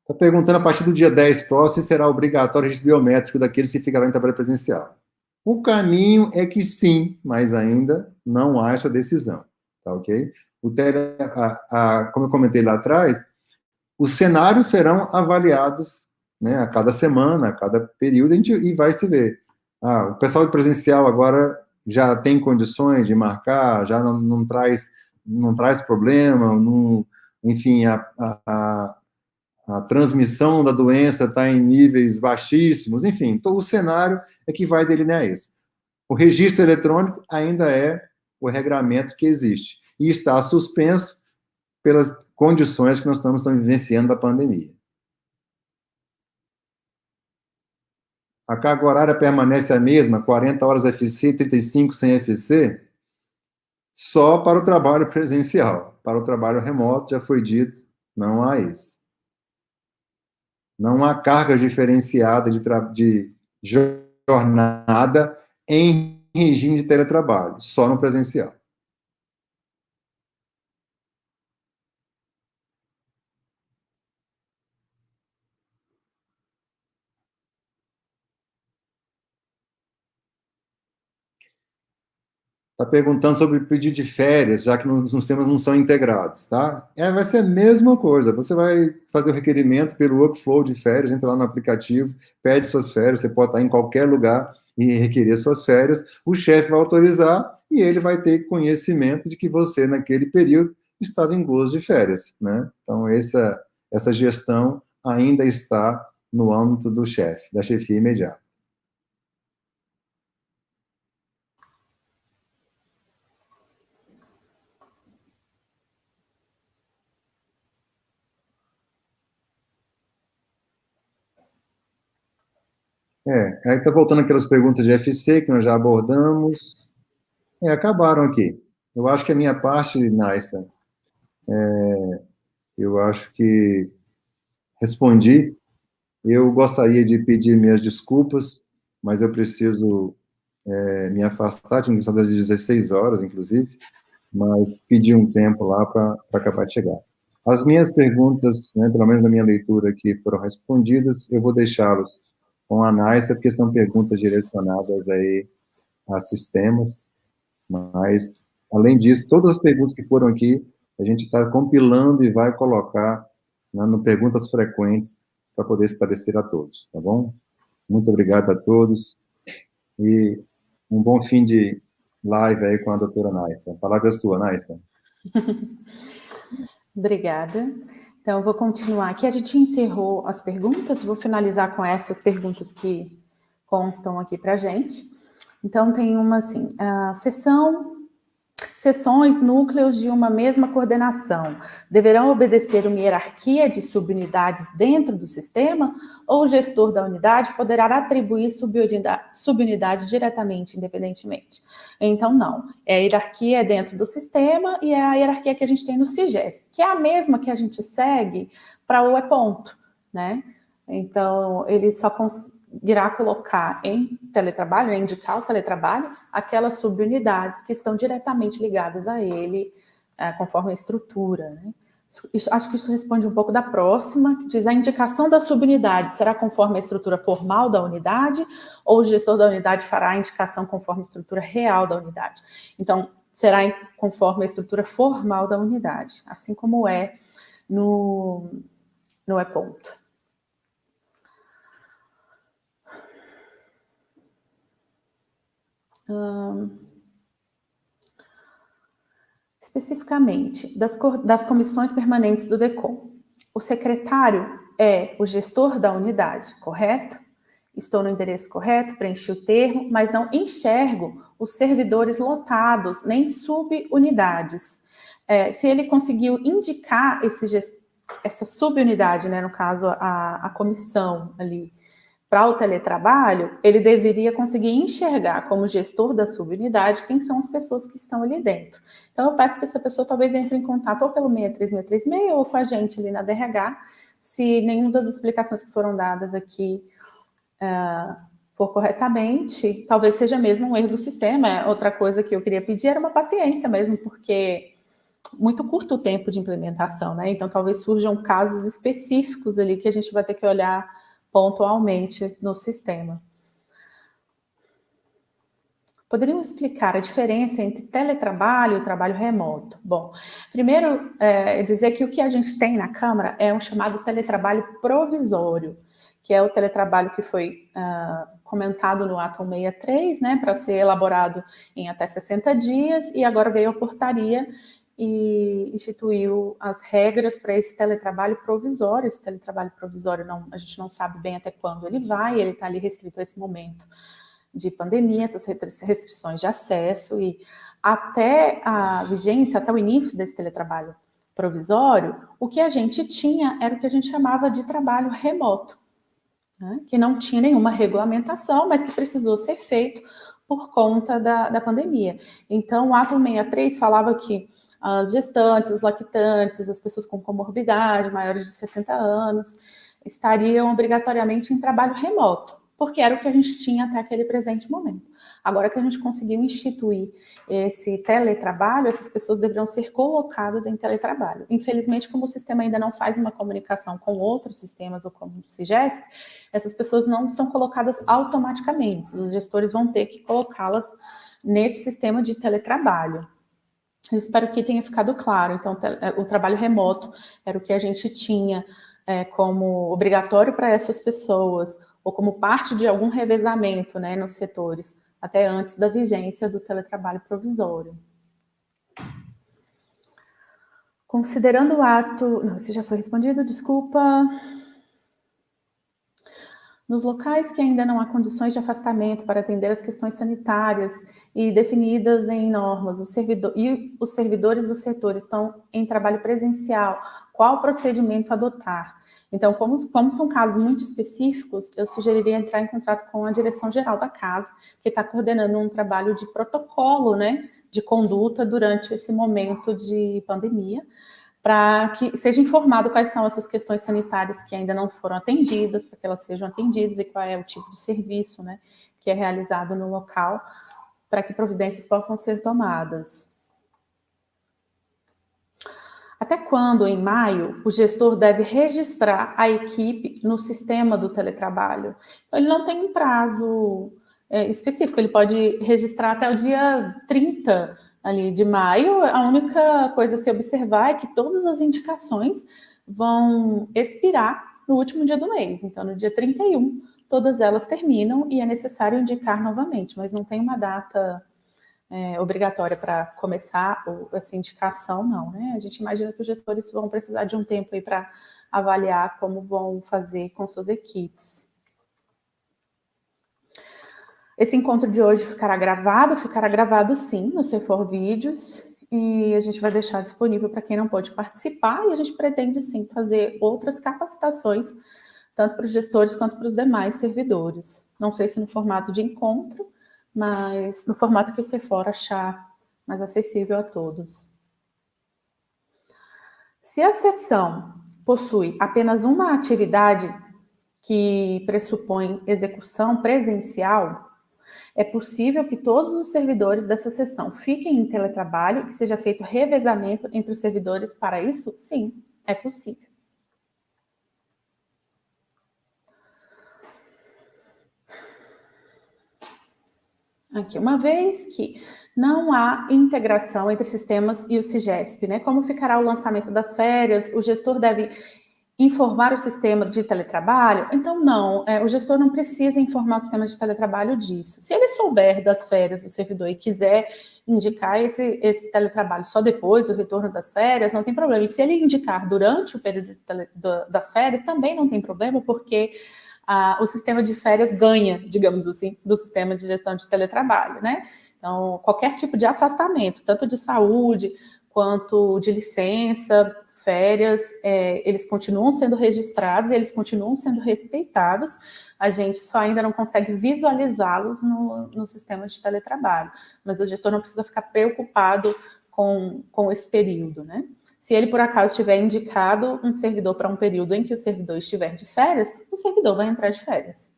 Está perguntando, a partir do dia 10 próximo, se será obrigatório o registro biométrico daqueles que ficarão em trabalho presencial. O caminho é que sim, mas ainda não há essa decisão, tá ok? Como eu comentei lá atrás, os cenários serão avaliados, né, a cada semana, a cada período, e vai se ver. O pessoal do presencial agora já tem condições de marcar, já não traz problema, enfim, a transmissão da doença está em níveis baixíssimos, enfim, então o cenário é que vai delinear isso. O registro eletrônico ainda é o regramento que existe, e está suspenso pelas condições que nós estamos vivenciando da pandemia. A carga horária permanece a mesma, 40 horas FC, 35 sem FC, só para o trabalho presencial. Para o trabalho remoto, já foi dito, não há isso. Não há carga diferenciada de jornada em regime de teletrabalho, só no presencial. Está perguntando sobre pedido de férias, já que os temas não são integrados, tá? Vai ser a mesma coisa. Você vai fazer o requerimento pelo workflow de férias, entra lá no aplicativo, pede suas férias, você pode estar em qualquer lugar e requerer suas férias. O chefe vai autorizar e ele vai ter conhecimento de que você, naquele período, estava em gozo de férias, né? Então, essa gestão ainda está no âmbito do chefe, da chefia imediata. Aí está voltando aquelas perguntas de FC que nós já abordamos. Acabaram aqui. Eu acho que a minha parte, Naissa, eu acho que respondi. Eu gostaria de pedir minhas desculpas, mas eu preciso me afastar, tinha que das 16 horas, inclusive, mas pedi um tempo lá para acabar de chegar. As minhas perguntas, né, pelo menos na minha leitura aqui, foram respondidas. Eu vou deixá-los com a Naissa, porque são perguntas direcionadas aí a sistemas, mas, além disso, todas as perguntas que foram aqui, a gente está compilando e vai colocar, né, no Perguntas Frequentes para poder esclarecer a todos, tá bom? Muito obrigado a todos e um bom fim de live aí com a doutora Naissa. A palavra é sua, Naissa. Obrigada. Então, eu vou continuar aqui. A gente encerrou as perguntas, vou finalizar com essas perguntas que constam aqui para a gente. Então, tem uma assim, seções, núcleos de uma mesma coordenação deverão obedecer uma hierarquia de subunidades dentro do sistema, ou o gestor da unidade poderá atribuir subunidades diretamente, independentemente? Então, não. A hierarquia é dentro do sistema e é a hierarquia que a gente tem no CIGESP, que é a mesma que a gente segue para o E-Ponto, né? Então, ele só irá colocar em teletrabalho, né, indicar o teletrabalho, aquelas subunidades que estão diretamente ligadas a ele, conforme a estrutura, né? Acho que isso responde um pouco da próxima, que diz: a indicação da subunidade será conforme a estrutura formal da unidade, ou o gestor da unidade fará a indicação conforme a estrutura real da unidade? Então, será conforme a estrutura formal da unidade, assim como é no E-Ponto. Especificamente, das comissões permanentes do DECOM. O secretário é o gestor da unidade, correto? Estou no endereço correto, preenchi o termo, mas não enxergo os servidores lotados, nem subunidades. Se ele conseguiu indicar essa subunidade, né, no caso a comissão ali, para o teletrabalho, ele deveria conseguir enxergar como gestor da subunidade quem são as pessoas que estão ali dentro. Então, eu peço que essa pessoa talvez entre em contato ou pelo 63636 ou com a gente ali na DRH, se nenhuma das explicações que foram dadas aqui for corretamente, talvez seja mesmo um erro do sistema. Outra coisa que eu queria pedir era uma paciência mesmo, porque muito curto o tempo de implementação, né? Então, talvez surjam casos específicos ali que a gente vai ter que olhar pontualmente no sistema. Poderiam explicar a diferença entre teletrabalho e trabalho remoto? Bom, primeiro, dizer que o que a gente tem na Câmara é um chamado teletrabalho provisório, que é o teletrabalho que foi comentado no ato 163, né, para ser elaborado em até 60 dias, e agora veio a portaria e instituiu as regras para esse teletrabalho provisório. Esse teletrabalho provisório, a gente não sabe bem até quando ele está ali restrito a esse momento de pandemia, essas restrições de acesso, e até a vigência, até o início desse teletrabalho provisório, o que a gente tinha era o que a gente chamava de trabalho remoto, né, que não tinha nenhuma regulamentação, mas que precisou ser feito por conta da pandemia. Então, o ato 163 falava que as gestantes, os lactantes, as pessoas com comorbidade, maiores de 60 anos, estariam obrigatoriamente em trabalho remoto, porque era o que a gente tinha até aquele presente momento. Agora que a gente conseguiu instituir esse teletrabalho, essas pessoas deveriam ser colocadas em teletrabalho. Infelizmente, como o sistema ainda não faz uma comunicação com outros sistemas, ou como o CIGESP, essas pessoas não são colocadas automaticamente. Os gestores vão ter que colocá-las nesse sistema de teletrabalho. Eu espero que tenha ficado claro. Então, o trabalho remoto era o que a gente tinha como obrigatório para essas pessoas, ou como parte de algum revezamento, né, nos setores, até antes da vigência do teletrabalho provisório. Considerando o ato... Não, esse já foi respondido, desculpa. Nos locais que ainda não há condições de afastamento para atender as questões sanitárias e definidas em normas, os servidores do setor estão em trabalho presencial, qual procedimento adotar? Então, como são casos muito específicos, eu sugeriria entrar em contato com a direção-geral da casa, que está coordenando um trabalho de protocolo, né, de conduta durante esse momento de pandemia, para que seja informado quais são essas questões sanitárias que ainda não foram atendidas, para que elas sejam atendidas, e qual é o tipo de serviço, né, que é realizado no local, para que providências possam ser tomadas. Até quando, em maio, o gestor deve registrar a equipe no sistema do teletrabalho? Então, ele não tem um prazo específico, ele pode registrar até o dia 30 ali de maio. A única coisa a se observar é que todas as indicações vão expirar no último dia do mês. Então, no dia 31, todas elas terminam e é necessário indicar novamente, mas não tem uma data obrigatória para começar essa indicação, não, né? A gente imagina que os gestores vão precisar de um tempo aí para avaliar como vão fazer com suas equipes. Esse encontro de hoje ficará gravado sim, no C4 Vídeos, e a gente vai deixar disponível para quem não pode participar, e a gente pretende sim fazer outras capacitações, tanto para os gestores quanto para os demais servidores. Não sei se no formato de encontro, mas no formato que o C4 achar mais acessível a todos. Se a sessão possui apenas uma atividade que pressupõe execução presencial, é possível que todos os servidores dessa sessão fiquem em teletrabalho e que seja feito revezamento entre os servidores para isso? Sim, é possível. Aqui, uma vez que não há integração entre sistemas e o CIGESP, né? Como ficará o lançamento das férias? O gestor deve informar o sistema de teletrabalho? Então, não, o gestor não precisa informar o sistema de teletrabalho disso. Se ele souber das férias do servidor e quiser indicar esse teletrabalho só depois do retorno das férias, não tem problema. E se ele indicar durante o período das férias, também não tem problema, porque o sistema de férias ganha, digamos assim, do sistema de gestão de teletrabalho, né? Então, qualquer tipo de afastamento, tanto de saúde quanto de licença, férias, eles continuam sendo registrados, eles continuam sendo respeitados, a gente só ainda não consegue visualizá-los no sistema de teletrabalho, mas o gestor não precisa ficar preocupado com esse período, né? Se ele, por acaso, tiver indicado um servidor para um período em que o servidor estiver de férias, o servidor vai entrar de férias.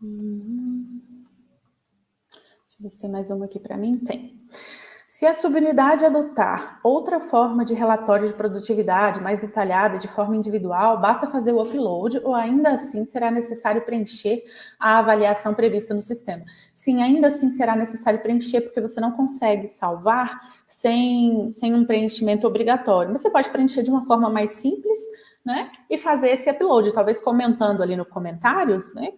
Deixa eu ver se tem mais uma aqui para mim. Tem. Se a subunidade adotar outra forma de relatório de produtividade mais detalhada, de forma individual, basta fazer o upload ou ainda assim será necessário preencher a avaliação prevista no sistema? Sim, ainda assim será necessário preencher, porque você não consegue salvar sem um preenchimento obrigatório. Mas você pode preencher de uma forma mais simples, né? E fazer esse upload, talvez comentando ali no comentários, né?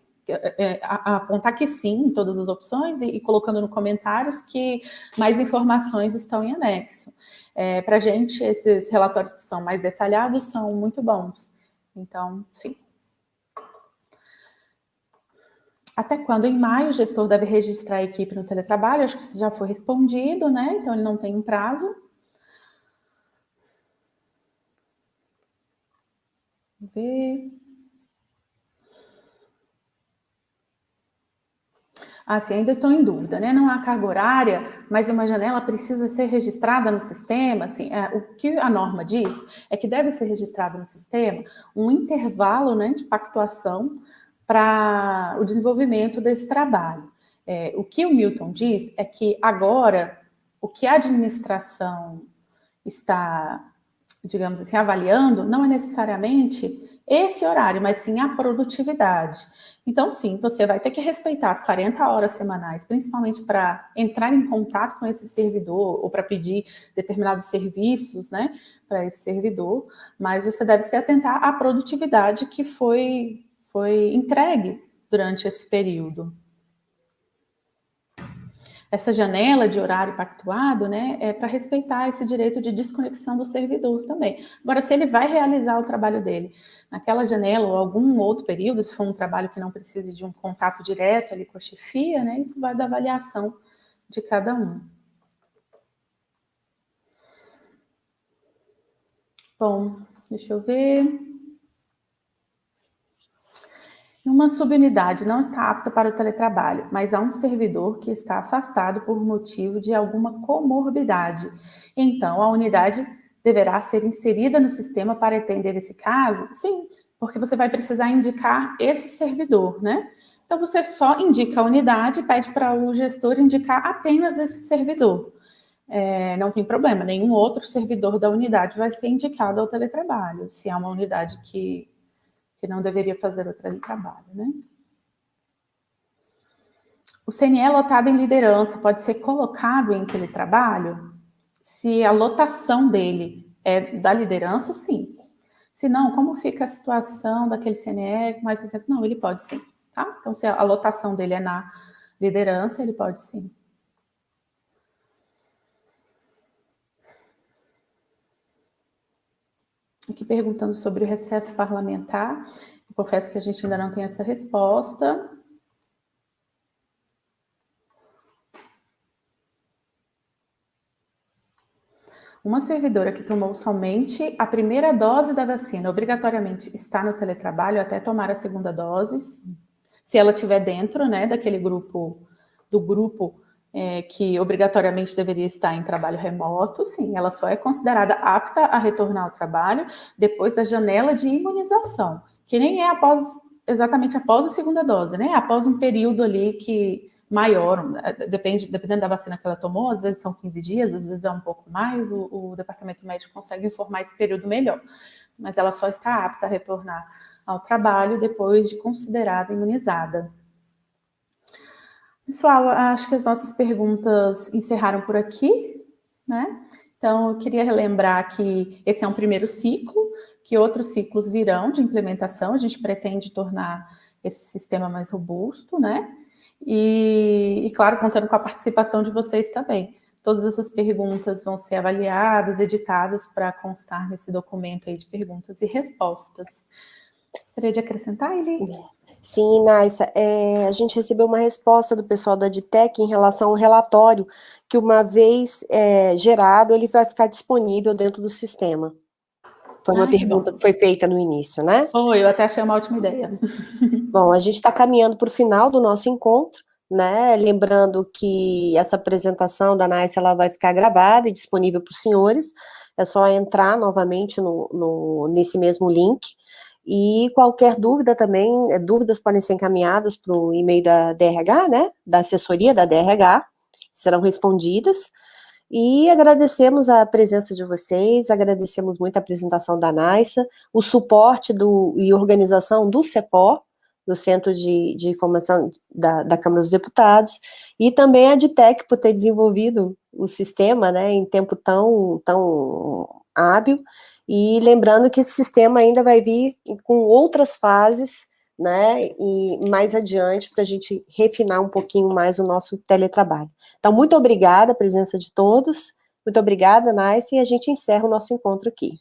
Apontar que sim em todas as opções e colocando no comentários que mais informações estão em anexo. Para a gente, esses relatórios que são mais detalhados são muito bons. Então, sim. Até quando? Em maio, o gestor deve registrar a equipe no teletrabalho. Acho que isso já foi respondido, né? Então, ele não tem um prazo. Vamos ver. Assim, ainda estou em dúvida, né? Não há carga horária, mas uma janela precisa ser registrada no sistema. Assim, o que a norma diz é que deve ser registrado no sistema um intervalo, né, de pactuação para o desenvolvimento desse trabalho. O que o Milton diz é que agora o que a administração está, digamos assim, avaliando não é necessariamente esse horário, mas sim a produtividade. Então, sim, você vai ter que respeitar as 40 horas semanais, principalmente para entrar em contato com esse servidor ou para pedir determinados serviços, né, para esse servidor, mas você deve se atentar à produtividade que foi entregue durante esse período. Essa janela de horário pactuado, né, é para respeitar esse direito de desconexão do servidor também. Agora, se ele vai realizar o trabalho dele naquela janela ou algum outro período, se for um trabalho que não precise de um contato direto ali com a chefia, né, isso vai da avaliação de cada um. Bom, deixa eu ver. Uma subunidade não está apta para o teletrabalho, mas há um servidor que está afastado por motivo de alguma comorbidade. Então, a unidade deverá ser inserida no sistema para atender esse caso? Sim, porque você vai precisar indicar esse servidor, né? Então, você só indica a unidade e pede para o gestor indicar apenas esse servidor. Não tem problema, nenhum outro servidor da unidade vai ser indicado ao teletrabalho, se há uma unidade que não deveria fazer o teletrabalho, né? O CNE lotado em liderança pode ser colocado em teletrabalho? Se a lotação dele é da liderança, sim. Se não, como fica a situação daquele CNE, mais exemplo? Não, ele pode sim, tá? Então, se a lotação dele é na liderança, ele pode sim. Aqui perguntando sobre o recesso parlamentar. Eu confesso que a gente ainda não tem essa resposta. Uma servidora que tomou somente a primeira dose da vacina, obrigatoriamente está no teletrabalho até tomar a segunda dose, se ela estiver dentro, né, daquele grupo, que obrigatoriamente deveria estar em trabalho remoto, sim, ela só é considerada apta a retornar ao trabalho depois da janela de imunização, que nem é exatamente após a segunda dose, né? Após um período ali maior, dependendo da vacina que ela tomou, às vezes são 15 dias, às vezes é um pouco mais, o departamento médico consegue informar esse período melhor, mas ela só está apta a retornar ao trabalho depois de considerada imunizada. Pessoal, acho que as nossas perguntas encerraram por aqui, né? Então, eu queria relembrar que esse é um primeiro ciclo, que outros ciclos virão de implementação, a gente pretende tornar esse sistema mais robusto, né? E claro, contando com a participação de vocês também. Todas essas perguntas vão ser avaliadas, editadas para constar nesse documento aí de perguntas e respostas. Gostaria de acrescentar, Eli? Sim, Naissa, a gente recebeu uma resposta do pessoal da Adtec em relação ao relatório, que uma vez gerado, ele vai ficar disponível dentro do sistema. Foi uma pergunta que foi feita no início, né? Foi, eu até achei uma ótima ideia. Bom, a gente está caminhando para o final do nosso encontro, né? Lembrando que essa apresentação da NICE ela vai ficar gravada e disponível para os senhores. É só entrar novamente nesse mesmo link. E qualquer dúvida também, dúvidas podem ser encaminhadas para o e-mail da DRH, né? Da assessoria da DRH, serão respondidas. E agradecemos a presença de vocês, agradecemos muito a apresentação da NICE, o suporte e organização do CEPOR, do Centro de Informação da Câmara dos Deputados, e também a Adtec por ter desenvolvido o sistema, né, em tempo tão hábil, e lembrando que esse sistema ainda vai vir com outras fases, né, e mais adiante, para a gente refinar um pouquinho mais o nosso teletrabalho. Então, muito obrigada a presença de todos, muito obrigada, Nice, e a gente encerra o nosso encontro aqui.